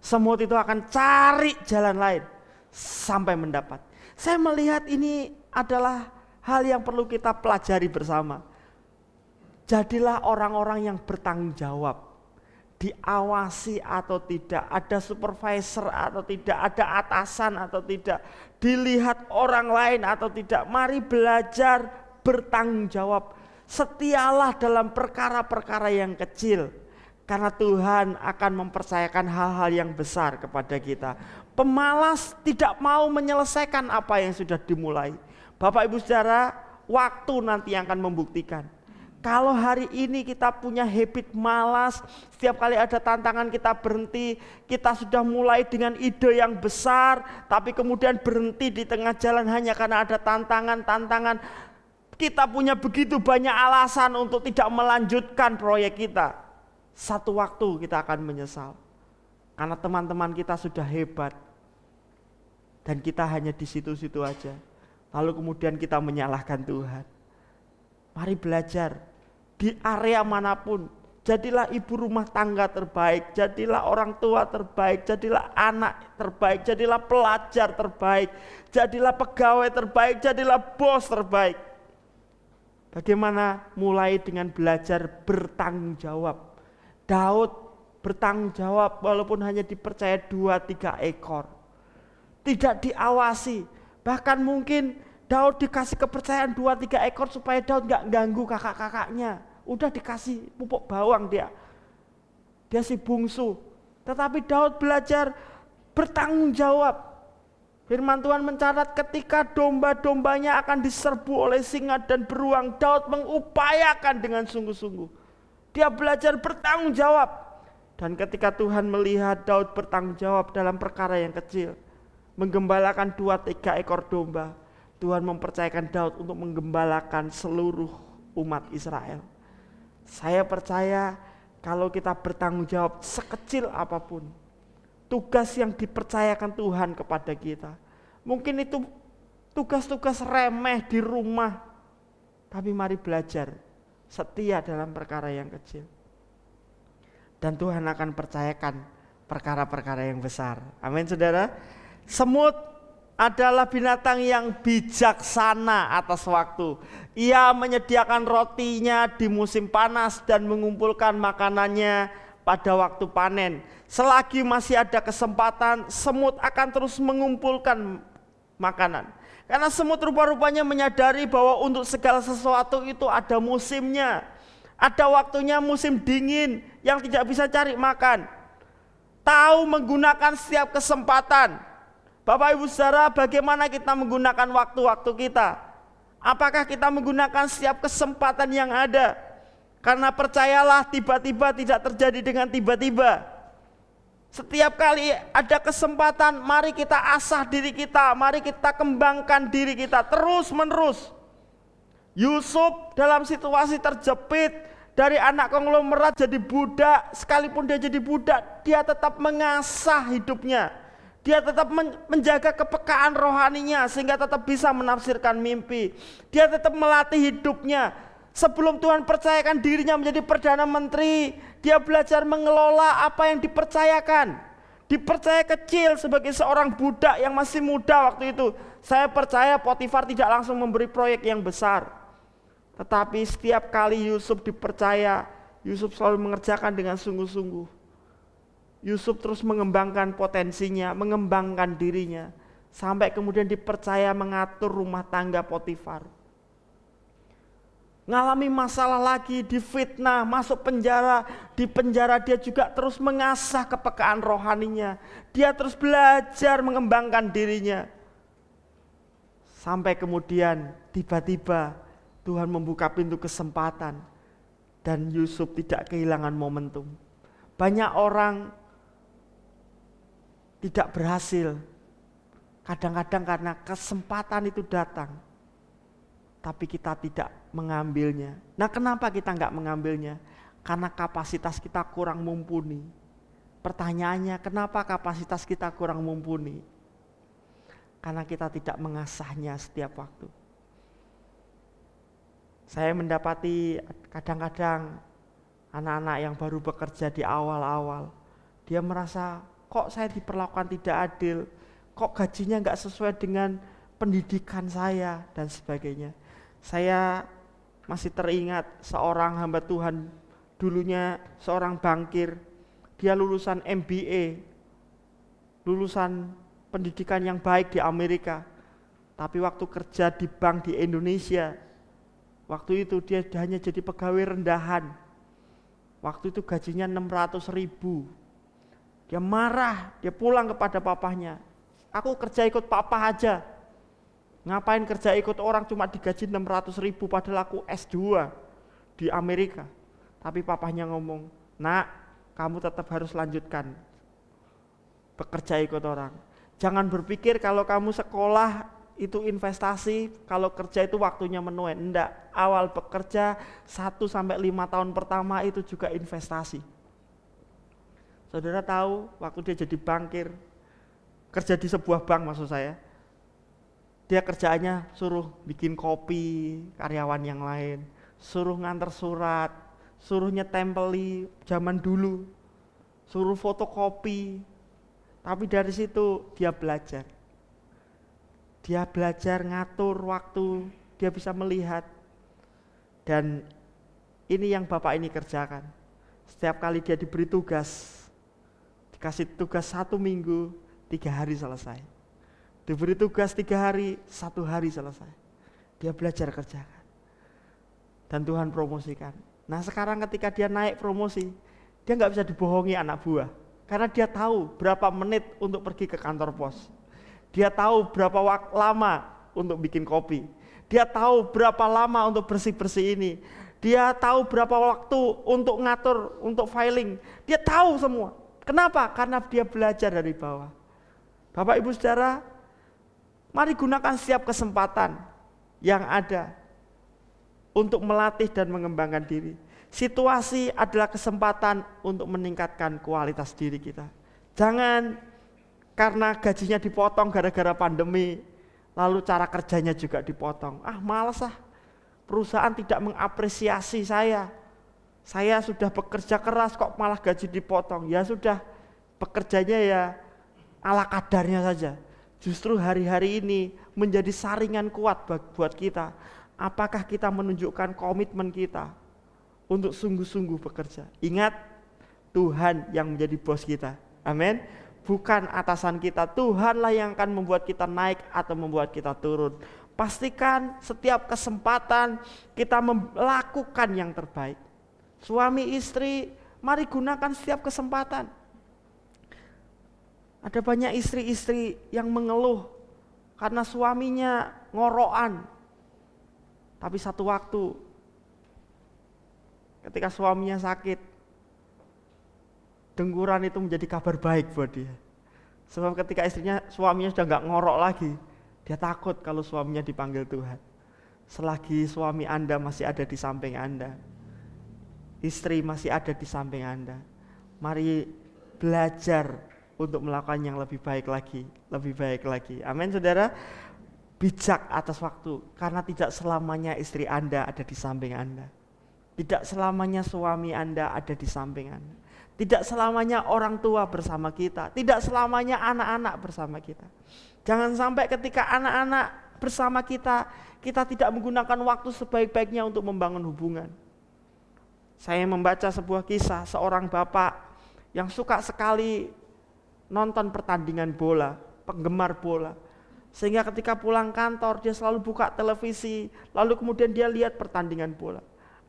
Semut itu akan cari jalan lain sampai mendapat. Saya melihat ini adalah hal yang perlu kita pelajari bersama. Jadilah orang-orang yang bertanggung jawab. Diawasi atau tidak, ada supervisor atau tidak, ada atasan atau tidak, dilihat orang lain atau tidak. Mari belajar bertanggung jawab. Setialah dalam perkara-perkara yang kecil. Karena Tuhan akan mempercayakan hal-hal yang besar kepada kita. Pemalas tidak mau menyelesaikan apa yang sudah dimulai. Bapak Ibu Saudara, waktu nanti yang akan membuktikan. Kalau hari ini kita punya habit malas, setiap kali ada tantangan kita berhenti, kita sudah mulai dengan ide yang besar, tapi kemudian berhenti di tengah jalan hanya karena ada tantangan-tantangan. Kita punya begitu banyak alasan untuk tidak melanjutkan proyek kita. Satu waktu kita akan menyesal. Karena teman-teman kita sudah hebat. Dan kita hanya di situ-situ aja. Lalu kemudian kita menyalahkan Tuhan. Mari belajar. Di area manapun. Jadilah ibu rumah tangga terbaik. Jadilah orang tua terbaik. Jadilah anak terbaik. Jadilah pelajar terbaik. Jadilah pegawai terbaik. Jadilah bos terbaik. Bagaimana mulai dengan belajar bertanggung jawab. Daud bertanggung jawab walaupun hanya dipercaya 2-3 ekor. Tidak diawasi. Bahkan mungkin Daud dikasih kepercayaan 2-3 ekor supaya Daud gak ganggu kakak-kakaknya. Udah dikasih pupuk bawang dia. Dia si bungsu. Tetapi Daud belajar bertanggung jawab. Firman Tuhan mencatat ketika domba-dombanya akan diserbu oleh singa dan beruang, Daud mengupayakan dengan sungguh-sungguh. Dia belajar bertanggung jawab. Dan ketika Tuhan melihat Daud bertanggung jawab dalam perkara yang kecil, menggembalakan 2-3 ekor domba, Tuhan mempercayakan Daud untuk menggembalakan seluruh umat Israel. Saya percaya kalau kita bertanggung jawab sekecil apapun, tugas yang dipercayakan Tuhan kepada kita, mungkin itu tugas-tugas remeh di rumah, tapi mari belajar setia dalam perkara yang kecil. Dan Tuhan akan percayakan perkara-perkara yang besar. Amin saudara. Semut adalah binatang yang bijaksana atas waktu. Ia menyediakan rotinya di musim panas dan mengumpulkan makanannya pada waktu panen. Selagi masih ada kesempatan, semut akan terus mengumpulkan makanan. Karena semut rupa-rupanya menyadari bahwa untuk segala sesuatu itu ada musimnya. Ada waktunya musim dingin yang tidak bisa cari makan. Tahu menggunakan setiap kesempatan. Bapak Ibu Saudara, bagaimana kita menggunakan waktu-waktu kita? Apakah kita menggunakan setiap kesempatan yang ada? Karena percayalah, tiba-tiba tidak terjadi dengan tiba-tiba. Setiap kali ada kesempatan, mari kita asah diri kita, mari kita kembangkan diri kita terus menerus. Yusuf dalam situasi terjepit dari anak konglomerat jadi budak, sekalipun dia jadi budak, dia tetap mengasah hidupnya. Dia tetap menjaga kepekaan rohaninya sehingga tetap bisa menafsirkan mimpi. Dia tetap melatih hidupnya. Sebelum Tuhan percayakan dirinya menjadi Perdana Menteri, dia belajar mengelola apa yang dipercayakan. Dipercaya kecil sebagai seorang budak yang masih muda waktu itu. Saya percaya Potifar tidak langsung memberi proyek yang besar. Tetapi setiap kali Yusuf dipercaya, Yusuf selalu mengerjakan dengan sungguh-sungguh. Yusuf terus mengembangkan potensinya, mengembangkan dirinya. Sampai kemudian dipercaya mengatur rumah tangga Potifar. ngalami masalah lagi, difitnah, masuk penjara. Di penjara dia juga terus mengasah kepekaan rohaninya. Dia terus belajar mengembangkan dirinya. Sampai kemudian tiba-tiba Tuhan membuka pintu kesempatan dan Yusuf tidak kehilangan momentum. Banyak orang tidak berhasil kadang-kadang karena kesempatan itu datang, tapi kita tidak mengambilnya. Nah, kenapa kita nggak mengambilnya? Karena kapasitas kita kurang mumpuni. Pertanyaannya, kenapa kapasitas kita kurang mumpuni? Karena kita tidak mengasahnya setiap waktu. Saya mendapati kadang-kadang anak-anak yang baru bekerja di awal-awal, dia merasa, kok saya diperlakukan tidak adil, kok gajinya nggak sesuai dengan pendidikan saya, dan sebagainya. Saya masih teringat seorang hamba Tuhan, dulunya seorang bankir, dia lulusan MBA, lulusan pendidikan yang baik di Amerika, tapi waktu kerja di bank di Indonesia, waktu itu dia hanya jadi pegawai rendahan. Waktu itu gajinya 600.000. Dia marah, dia pulang kepada papahnya. Aku kerja ikut papa aja. Ngapain kerja ikut orang cuma digaji 600.000 padahal aku S2 di Amerika. Tapi papahnya ngomong, nak, kamu tetap harus lanjutkan bekerja ikut orang. Jangan berpikir kalau kamu sekolah itu investasi, kalau kerja itu waktunya menuai. Enggak, awal bekerja 1-5 tahun pertama itu juga investasi. Saudara tahu waktu dia jadi bankir, kerja di sebuah bank maksud saya, dia kerjaannya suruh bikin kopi karyawan yang lain, suruh nganter surat, suruh nyetempeli zaman dulu, suruh fotokopi. Tapi dari situ dia belajar. Dia belajar ngatur waktu, dia bisa melihat. Dan ini yang Bapak ini kerjakan. Setiap kali dia diberi tugas, dikasih tugas 1 minggu, 3 hari selesai. Diberi tugas 3 hari, 1 hari selesai. Dia belajar kerjakan. Dan Tuhan promosikan. Nah, sekarang ketika dia naik promosi, dia gak bisa dibohongi anak buah. Karena dia tahu berapa menit untuk pergi ke kantor pos. Dia tahu berapa lama untuk bikin kopi. Dia tahu berapa lama untuk bersih-bersih ini. Dia tahu berapa waktu untuk ngatur, untuk filing. Dia tahu semua. Kenapa? Karena dia belajar dari bawah. Bapak Ibu Saudara, mari gunakan setiap kesempatan yang ada untuk melatih dan mengembangkan diri. Situasi adalah kesempatan untuk meningkatkan kualitas diri kita. Jangan karena gajinya dipotong gara-gara pandemi, lalu cara kerjanya juga dipotong. Malas perusahaan tidak mengapresiasi saya. Saya sudah bekerja keras kok malah gaji dipotong. Ya sudah, bekerjanya ya ala kadarnya saja. Justru hari-hari ini menjadi saringan kuat buat kita. Apakah kita menunjukkan komitmen kita untuk sungguh-sungguh bekerja? Ingat, Tuhan yang menjadi bos kita. Amin. Bukan atasan kita. Tuhanlah yang akan membuat kita naik atau membuat kita turun. Pastikan setiap kesempatan kita melakukan yang terbaik. Suami istri, mari gunakan setiap kesempatan. Ada banyak istri-istri yang mengeluh karena suaminya ngorokan. Tapi satu waktu ketika suaminya sakit, dengkuran itu menjadi kabar baik buat dia. Sebab ketika suaminya sudah gak ngorok lagi, dia takut kalau suaminya dipanggil Tuhan. Selagi suami Anda masih ada di samping Anda, istri masih ada di samping Anda, mari belajar untuk melakukan yang lebih baik lagi, lebih baik lagi. Amin saudara. Bijak atas waktu, karena tidak selamanya istri Anda ada di samping Anda. Tidak selamanya suami Anda ada di samping Anda. Tidak selamanya orang tua bersama kita. Tidak selamanya anak-anak bersama kita. Jangan sampai ketika anak-anak bersama kita, kita tidak menggunakan waktu sebaik-baiknya untuk membangun hubungan. Saya membaca sebuah kisah seorang bapak yang suka sekali nonton pertandingan bola, penggemar bola. Sehingga ketika pulang kantor dia selalu buka televisi, lalu kemudian dia lihat pertandingan bola.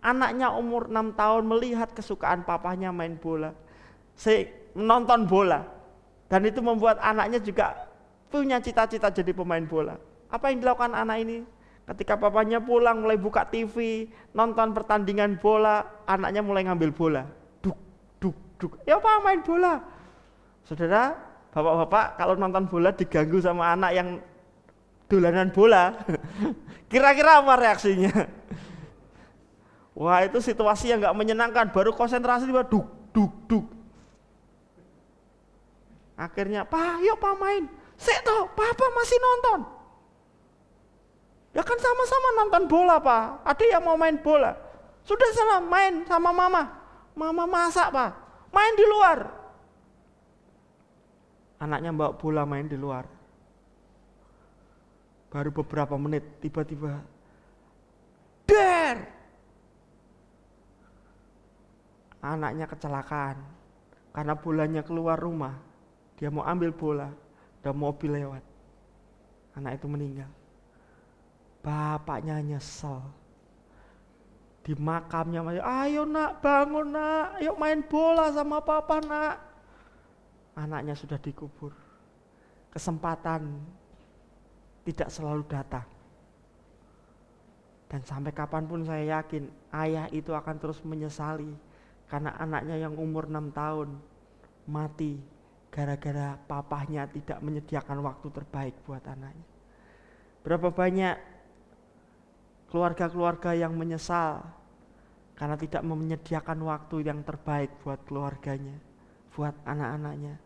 Anaknya umur 6 tahun melihat kesukaan papahnya main bola, menonton bola. Dan itu membuat anaknya juga punya cita-cita jadi pemain bola. Apa yang dilakukan anak ini? Ketika papahnya pulang mulai buka TV, nonton pertandingan bola, anaknya mulai ngambil bola. Duk, duk, duk. Ya Pak, main bola. Saudara, bapak-bapak kalau nonton bola diganggu sama anak yang dolanan bola, kira-kira apa reaksinya? Wah, itu situasi yang gak menyenangkan, baru konsentrasi tiba duk, duk, duk. Akhirnya, Pak, yuk Pak main. Sik toh, Papa masih nonton. Ya kan sama-sama nonton bola Pak, ada yang mau main bola. Sudah sana main sama Mama. Mama masak Pak, main di luar. Anaknya bawa bola main di luar. Baru beberapa menit, tiba-tiba der! Anaknya kecelakaan karena bolanya keluar rumah. Dia mau ambil bola, dan mobil lewat. Anak itu meninggal. Bapaknya nyesel. Di makamnya, ayo nak bangun nak, ayo main bola sama papa nak. Anaknya sudah dikubur. Kesempatan tidak selalu datang. Dan sampai kapanpun saya yakin ayah itu akan terus menyesali karena anaknya yang umur 6 tahun mati gara-gara papahnya tidak menyediakan waktu terbaik buat anaknya. Berapa banyak keluarga-keluarga yang menyesal karena tidak menyediakan waktu yang terbaik buat keluarganya, buat anak-anaknya.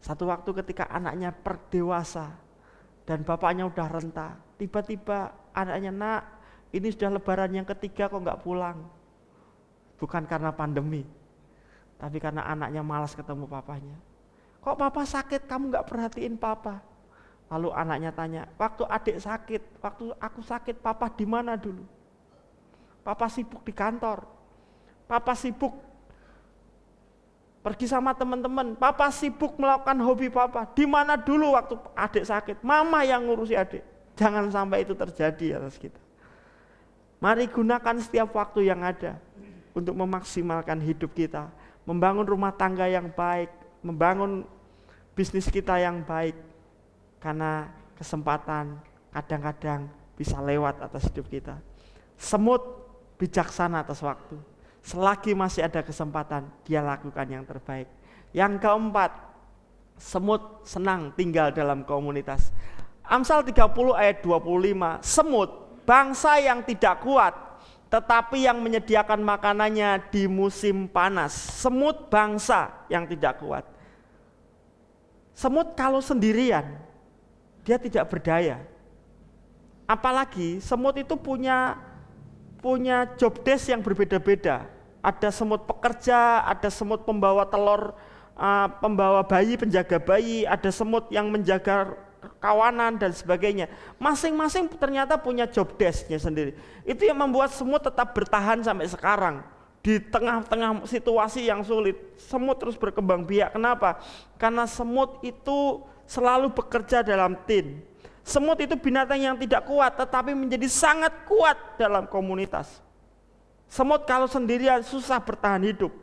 Satu waktu ketika anaknya dewasa dan bapaknya udah renta, tiba-tiba anaknya, nak, ini sudah lebaran yang ketiga kok nggak pulang. Bukan karena pandemi, tapi karena anaknya malas ketemu papanya. Kok papa sakit, kamu nggak perhatiin papa? Lalu anaknya tanya, waktu adik sakit, waktu aku sakit, papa di mana dulu? Papa sibuk di kantor, papa sibuk pergi sama teman-teman, papa sibuk melakukan hobi papa. Di mana dulu waktu adik sakit? Mama yang ngurusi adik. Jangan sampai itu terjadi atas kita. Mari gunakan setiap waktu yang ada untuk memaksimalkan hidup kita, membangun rumah tangga yang baik, membangun bisnis kita yang baik, karena kesempatan kadang-kadang bisa lewat atas hidup kita. Semut bijaksana atas waktu, selagi masih ada kesempatan dia lakukan yang terbaik. Yang keempat, semut senang tinggal dalam komunitas. Amsal 30 ayat 25, semut bangsa yang tidak kuat tetapi yang menyediakan makanannya di musim panas. Semut bangsa yang tidak kuat. Semut kalau sendirian dia tidak berdaya. Apalagi semut itu punya job desk yang berbeda-beda. Ada semut pekerja, ada semut pembawa telur, pembawa bayi, penjaga bayi, ada semut yang menjaga kawanan dan sebagainya. Masing-masing ternyata punya job desk-nya sendiri. Itu yang membuat semut tetap bertahan sampai sekarang. Di tengah-tengah situasi yang sulit, semut terus berkembang biak. Kenapa? Karena semut itu selalu bekerja dalam tim. Semut itu binatang yang tidak kuat tetapi menjadi sangat kuat dalam komunitas. Semut kalau sendirian susah bertahan hidup.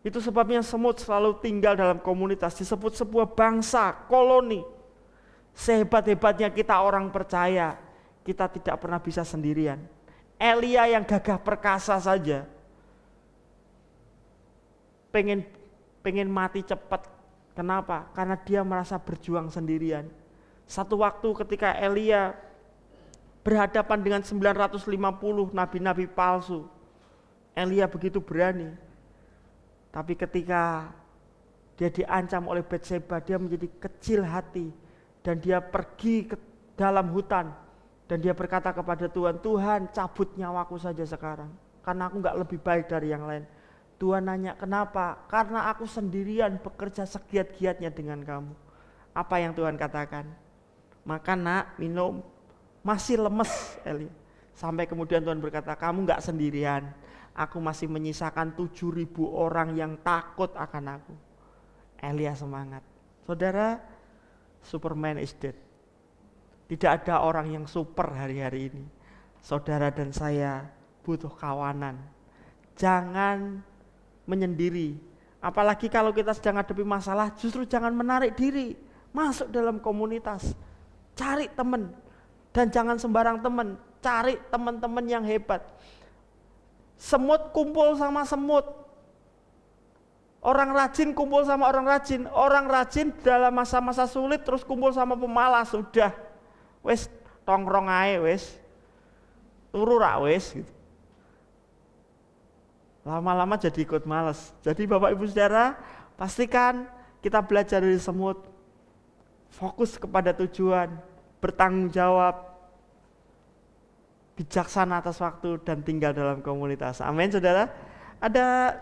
Itu sebabnya semut selalu tinggal dalam komunitas, disebut sebuah bangsa, koloni. Sehebat-hebatnya kita orang percaya, kita tidak pernah bisa sendirian. Elia yang gagah perkasa saja pengen mati cepat. Kenapa? Karena dia merasa berjuang sendirian. Satu waktu ketika Elia berhadapan dengan 950 nabi-nabi palsu, Elia begitu berani. Tapi ketika dia diancam oleh Batseba, dia menjadi kecil hati. Dan dia pergi ke dalam hutan. Dan dia berkata kepada Tuhan, Tuhan cabut nyawaku saja sekarang. Karena aku gak lebih baik dari yang lain. Tuhan nanya, kenapa? Karena aku sendirian bekerja segiat-giatnya dengan kamu. Apa yang Tuhan katakan? Makan nak, minum. Masih lemes Elia. Sampai kemudian Tuhan berkata, kamu gak sendirian. Aku masih menyisakan 7.000 orang yang takut akan aku. Elia semangat. Saudara, Superman is dead. Tidak ada orang yang super hari-hari ini. Saudara dan saya butuh kawanan. Jangan menyendiri. Apalagi kalau kita sedang hadapi masalah, justru jangan menarik diri. Masuk dalam komunitas. Cari teman. Dan jangan sembarang teman. Cari teman-teman yang hebat. Semut kumpul sama semut. Orang rajin kumpul sama orang rajin. Orang rajin dalam masa-masa sulit terus kumpul sama pemalas. Sudah, wes tongkrong ae wes. Turu rak wes gitu. Lama-lama jadi ikut malas. Jadi Bapak Ibu Saudara, pastikan kita belajar dari semut. Fokus kepada tujuan, bertanggung jawab, bijaksana atas waktu, dan tinggal dalam komunitas. Amin Saudara. Ada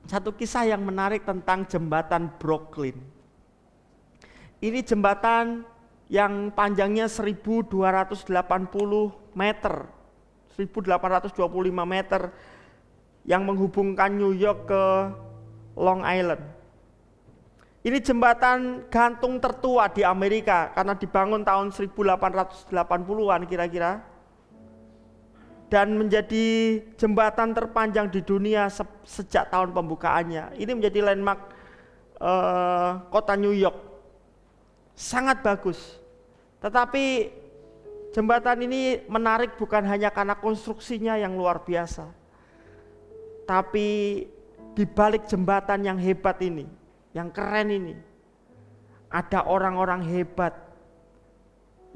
satu kisah yang menarik tentang jembatan Brooklyn. Ini jembatan yang panjangnya 1280 meter, 1825 meter, yang menghubungkan New York ke Long Island. Ini jembatan gantung tertua di Amerika karena dibangun tahun 1880-an kira-kira. Dan menjadi jembatan terpanjang di dunia sejak tahun pembukaannya. Ini menjadi landmark kota New York. Sangat bagus. Tetapi jembatan ini menarik bukan hanya karena konstruksinya yang luar biasa. Tapi di balik jembatan yang hebat ini, yang keren ini, ada orang-orang hebat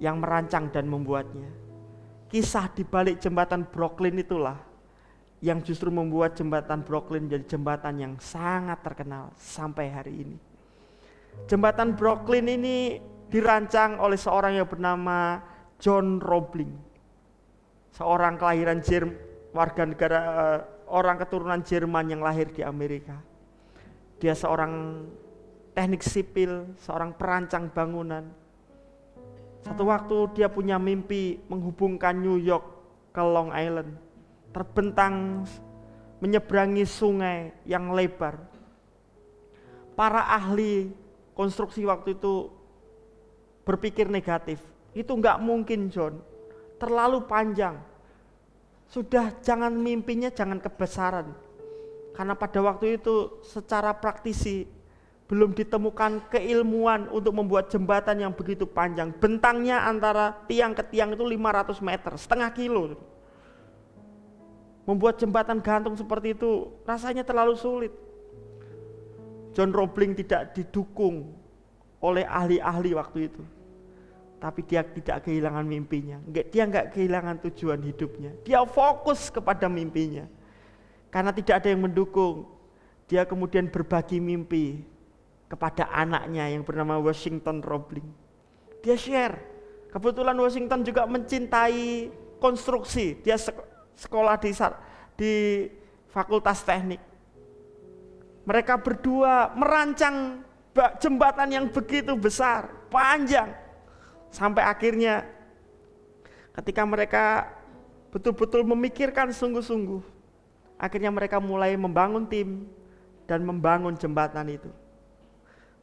yang merancang dan membuatnya. Kisah di balik jembatan Brooklyn itulah yang justru membuat jembatan Brooklyn menjadi jembatan yang sangat terkenal sampai hari ini. Jembatan Brooklyn ini dirancang oleh seorang yang bernama John Roebling. Seorang kelahiran warga negara orang keturunan Jerman yang lahir di Amerika. Dia seorang teknik sipil, seorang perancang bangunan. Satu waktu dia punya mimpi menghubungkan New York ke Long Island, terbentang menyeberangi sungai yang lebar. Para ahli konstruksi waktu itu berpikir negatif. Itu enggak mungkin John, terlalu panjang. Sudah jangan mimpinya jangan kebesaran. Karena pada waktu itu secara praktisi belum ditemukan keilmuan untuk membuat jembatan yang begitu panjang. Bentangnya antara tiang ke tiang itu 500 meter, setengah kilo. Membuat jembatan gantung seperti itu rasanya terlalu sulit. John Roebling tidak didukung oleh ahli-ahli waktu itu. Tapi dia tidak kehilangan mimpinya. Dia enggak kehilangan tujuan hidupnya. Dia fokus kepada mimpinya. Karena tidak ada yang mendukung. Dia kemudian berbagi mimpi kepada anaknya yang bernama Washington Roebling. Dia share. Kebetulan Washington juga mencintai konstruksi. Dia sekolah di Fakultas Teknik. Mereka berdua merancang jembatan yang begitu besar, panjang. Sampai akhirnya ketika mereka betul-betul memikirkan sungguh-sungguh, akhirnya mereka mulai membangun tim dan membangun jembatan itu.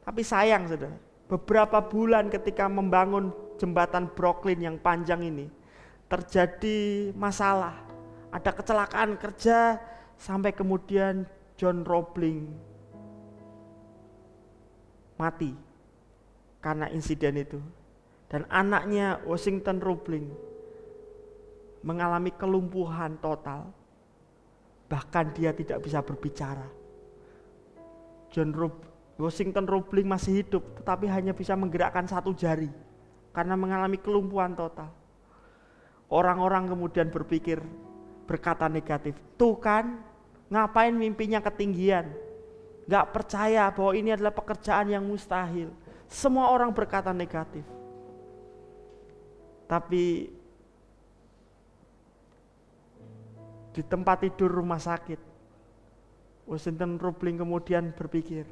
Tapi sayang saudara, beberapa bulan ketika membangun jembatan Brooklyn yang panjang ini, terjadi masalah. Ada kecelakaan kerja sampai kemudian John Roebling mati karena insiden itu. Dan anaknya Washington Roebling mengalami kelumpuhan total. Bahkan dia tidak bisa berbicara. Washington Roebling masih hidup, tetapi hanya bisa menggerakkan satu jari karena mengalami kelumpuhan total. Orang-orang kemudian berkata negatif, tuh kan, ngapain mimpinya ketinggian? Gak percaya bahwa ini adalah pekerjaan yang mustahil. Semua orang berkata negatif. Tapi di tempat tidur rumah sakit, Washington Roebling kemudian berpikir,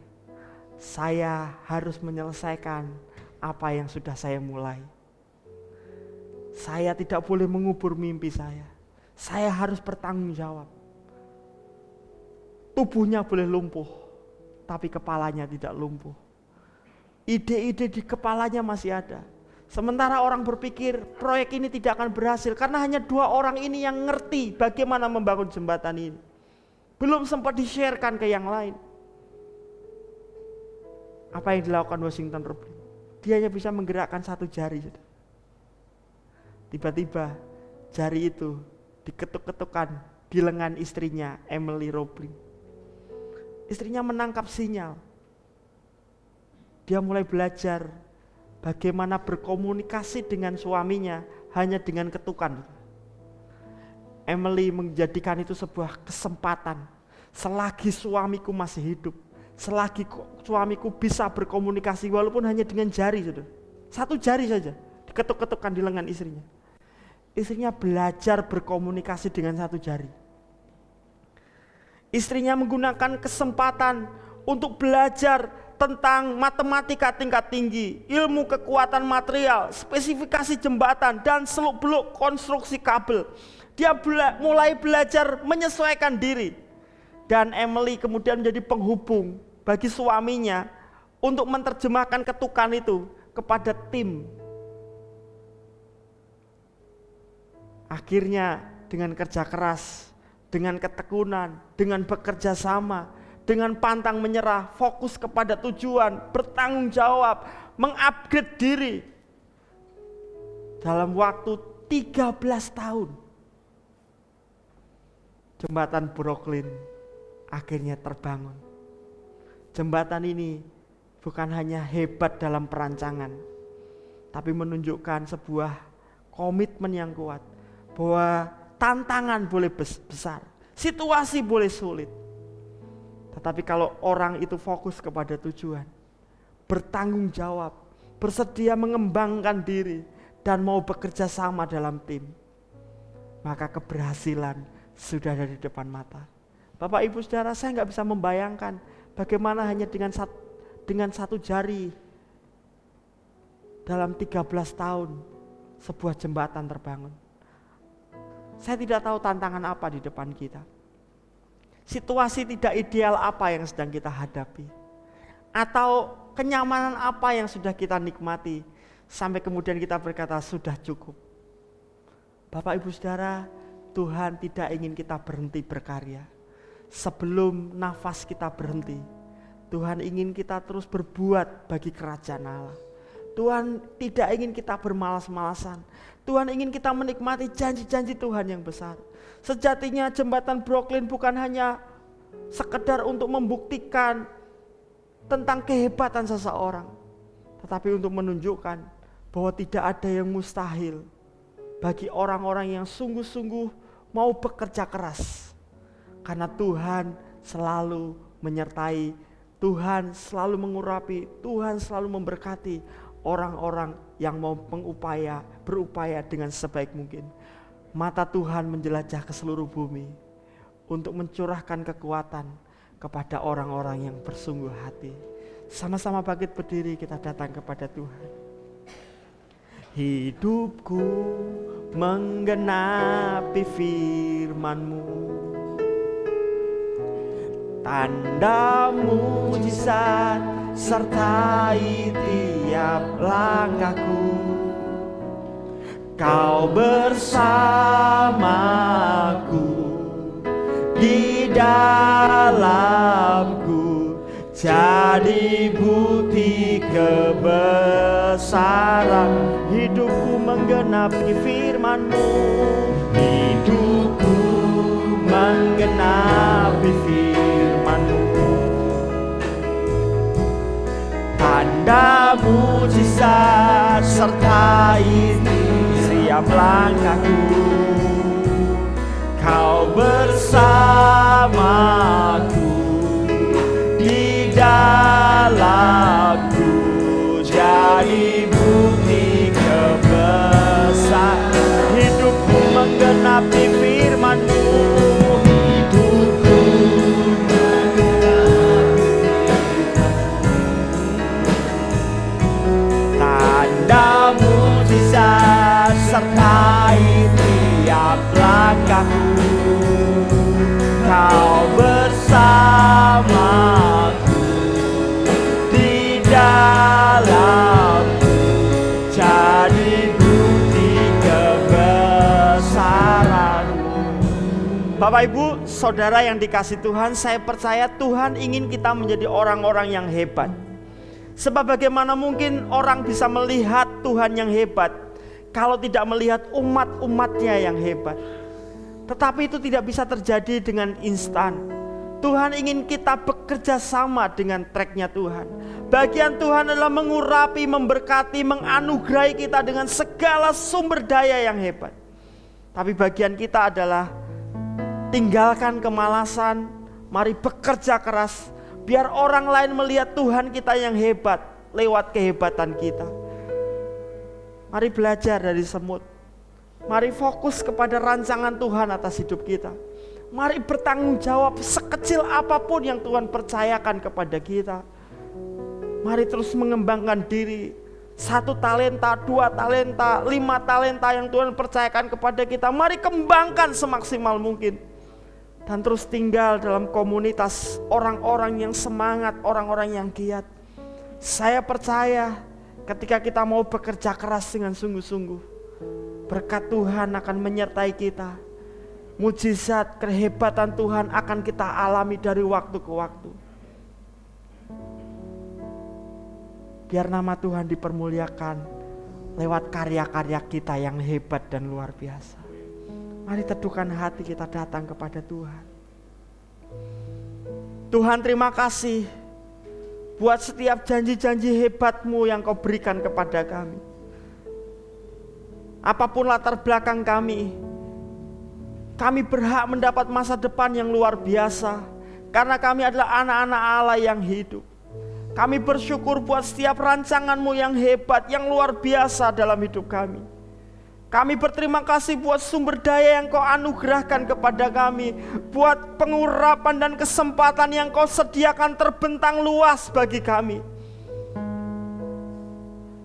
saya harus menyelesaikan apa yang sudah saya mulai. Saya tidak boleh mengubur mimpi saya. Saya harus bertanggung jawab. Tubuhnya boleh lumpuh, tapi kepalanya tidak lumpuh. Ide-ide di kepalanya masih ada. Sementara orang berpikir proyek ini tidak akan berhasil karena hanya 2 orang ini yang ngerti bagaimana membangun jembatan ini. Belum sempat di-sharekan ke yang lain. Apa yang dilakukan Washington Roblin? Dia hanya bisa menggerakkan 1 jari. Tiba-tiba jari itu diketuk-ketukan di lengan istrinya, Emily Roblin. Istrinya menangkap sinyal. Dia mulai belajar bagaimana berkomunikasi dengan suaminya hanya dengan ketukan. Emily menjadikan itu sebuah kesempatan. Selagi suamiku masih hidup, selagi suamiku bisa berkomunikasi walaupun hanya dengan jari, 1 jari saja, diketuk-ketukan di lengan istrinya. Istrinya belajar berkomunikasi dengan 1 jari. Istrinya menggunakan kesempatan untuk belajar tentang matematika tingkat tinggi, ilmu kekuatan material, spesifikasi jembatan, dan seluk-beluk konstruksi kabel. Dia mulai belajar menyesuaikan diri. Dan Emily kemudian menjadi penghubung bagi suaminya untuk menerjemahkan ketukan itu kepada tim. Akhirnya dengan kerja keras, dengan ketekunan, dengan bekerja sama, dengan pantang menyerah, fokus kepada tujuan, bertanggung jawab, mengupgrade diri. Dalam waktu 13 tahun, jembatan Brooklyn akhirnya terbangun. Jembatan ini bukan hanya hebat dalam perancangan, tapi menunjukkan sebuah komitmen yang kuat bahwa tantangan boleh besar, situasi boleh sulit. Tetapi kalau orang itu fokus kepada tujuan, bertanggung jawab, bersedia mengembangkan diri, dan mau bekerja sama dalam tim, maka keberhasilan sudah ada di depan mata. Bapak Ibu Saudara, saya nggak bisa membayangkan bagaimana hanya dengan 1 jari dalam 13 tahun sebuah jembatan terbangun. Saya tidak tahu tantangan apa di depan kita. Situasi tidak ideal apa yang sedang kita hadapi. Atau kenyamanan apa yang sudah kita nikmati sampai kemudian kita berkata sudah cukup. Bapak Ibu Saudara, Tuhan tidak ingin kita berhenti berkarya. Sebelum nafas kita berhenti, Tuhan ingin kita terus berbuat bagi kerajaan Allah. Tuhan tidak ingin kita bermalas-malasan. Tuhan ingin kita menikmati janji-janji Tuhan yang besar. Sejatinya jembatan Brooklyn bukan hanya sekedar untuk membuktikan tentang kehebatan seseorang, tetapi untuk menunjukkan bahwa tidak ada yang mustahil bagi orang-orang yang sungguh-sungguh mau bekerja keras. Karena Tuhan selalu menyertai, Tuhan selalu mengurapi, Tuhan selalu memberkati orang-orang yang mau berupaya dengan sebaik mungkin. Mata Tuhan menjelajah ke seluruh bumi untuk mencurahkan kekuatan kepada orang-orang yang bersungguh hati. Sama-sama bangkit berdiri, kita datang kepada Tuhan. Hidupku menggenapi firman-Mu, tanda mujizat sertai tiap langkahku. Kau bersamaku, di dalamku, jadi bukti kebesaran. Hidupku menggenapi firman-Mu, hidupku menggenapi firman-Mu, tanda mujizat sertai setiap langkahku. Kau bersamaku, di dalamku, jadi bukti kebesaran. Hidupku menggenapi firman-Mu, hidupku tanda mujizat sertai tiap langkahku. Bapak Ibu, saudara yang dikasih Tuhan, saya percaya Tuhan ingin kita menjadi orang-orang yang hebat. Sebab bagaimana mungkin orang bisa melihat Tuhan yang hebat kalau tidak melihat umat-umatnya yang hebat. Tetapi itu tidak bisa terjadi dengan instan. Tuhan ingin kita bekerja sama dengan tracknya Tuhan. Bagian Tuhan adalah mengurapi, memberkati, menganugerahi kita dengan segala sumber daya yang hebat. Tapi bagian kita adalah tinggalkan kemalasan, mari bekerja keras, biar orang lain melihat Tuhan kita yang hebat lewat kehebatan kita. Mari belajar dari semut. Mari fokus kepada rancangan Tuhan atas hidup kita. Mari bertanggung jawab sekecil apapun yang Tuhan percayakan kepada kita. Mari terus mengembangkan diri. 1 talenta, 2 talenta, 5 talenta yang Tuhan percayakan kepada kita. Mari kembangkan semaksimal mungkin. Dan terus tinggal dalam komunitas orang-orang yang semangat, orang-orang yang giat. Saya percaya ketika kita mau bekerja keras dengan sungguh-sungguh, berkat Tuhan akan menyertai kita. Mujizat, kehebatan Tuhan akan kita alami dari waktu ke waktu. Biar nama Tuhan dipermuliakan lewat karya-karya kita yang hebat dan luar biasa. Mari teduhkan hati kita datang kepada Tuhan. Tuhan, terima kasih buat setiap janji-janji hebat-Mu yang Kau berikan kepada kami. Apapun latar belakang kami berhak mendapat masa depan yang luar biasa. Karena kami adalah anak-anak Allah yang hidup. Kami bersyukur buat setiap rancangan-Mu yang hebat, yang luar biasa dalam hidup kami. Kami berterima kasih buat sumber daya yang Kau anugerahkan kepada kami, buat pengurapan dan kesempatan yang Kau sediakan terbentang luas bagi kami.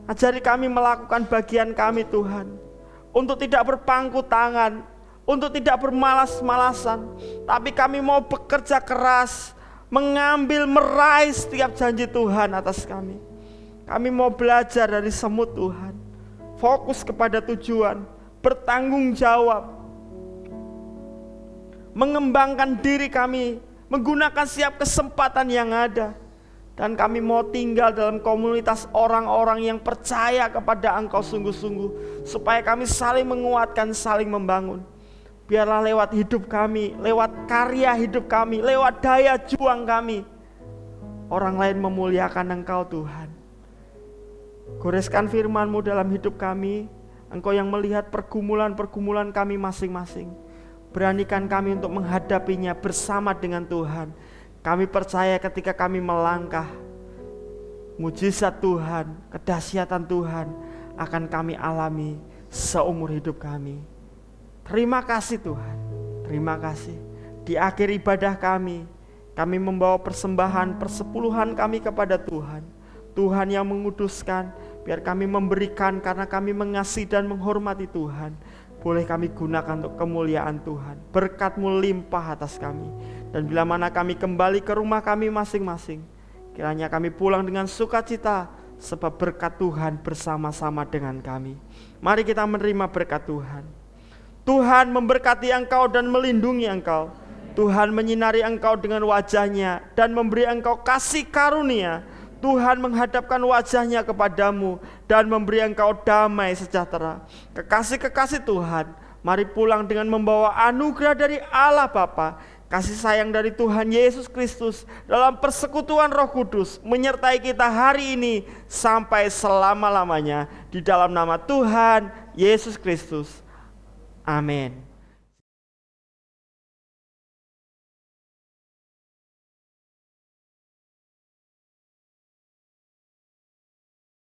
Ajari kami melakukan bagian kami Tuhan, untuk tidak berpangku tangan, untuk tidak bermalas-malasan, tapi kami mau bekerja keras, mengambil, meraih setiap janji Tuhan atas kami. Kami mau belajar dari semut Tuhan, fokus kepada tujuan, bertanggung jawab, mengembangkan diri kami, menggunakan setiap kesempatan yang ada. Dan kami mau tinggal dalam komunitas orang-orang yang percaya kepada Engkau sungguh-sungguh, supaya kami saling menguatkan, saling membangun. Biarlah lewat hidup kami, lewat karya hidup kami, lewat daya juang kami, orang lain memuliakan Engkau Tuhan. Goreskan firman-Mu dalam hidup kami. Engkau yang melihat pergumulan-pergumulan kami masing-masing. Beranikan kami untuk menghadapinya bersama dengan Tuhan. Kami percaya ketika kami melangkah, mujizat Tuhan, kedahsyatan Tuhan akan kami alami seumur hidup kami. Terima kasih Tuhan, terima kasih. Di akhir ibadah kami membawa persembahan persepuluhan kami kepada Tuhan. Tuhan yang menguduskan, biar kami memberikan karena kami mengasihi dan menghormati Tuhan. Boleh kami gunakan untuk kemuliaan Tuhan. Berkat-Mu limpah atas kami. Dan bila mana kami kembali ke rumah kami masing-masing, kiranya kami pulang dengan sukacita, sebab berkat Tuhan bersama-sama dengan kami. Mari kita menerima berkat Tuhan. Tuhan memberkati engkau dan melindungi engkau. Tuhan menyinari engkau dengan wajah-Nya dan memberi engkau kasih karunia. Tuhan menghadapkan wajah-Nya kepadamu dan memberi engkau damai sejahtera. Kekasih-kekasih Tuhan, mari pulang dengan membawa anugerah dari Allah Bapa, kasih sayang dari Tuhan Yesus Kristus dalam persekutuan Roh Kudus menyertai kita hari ini sampai selama-lamanya, di dalam nama Tuhan Yesus Kristus. Amin.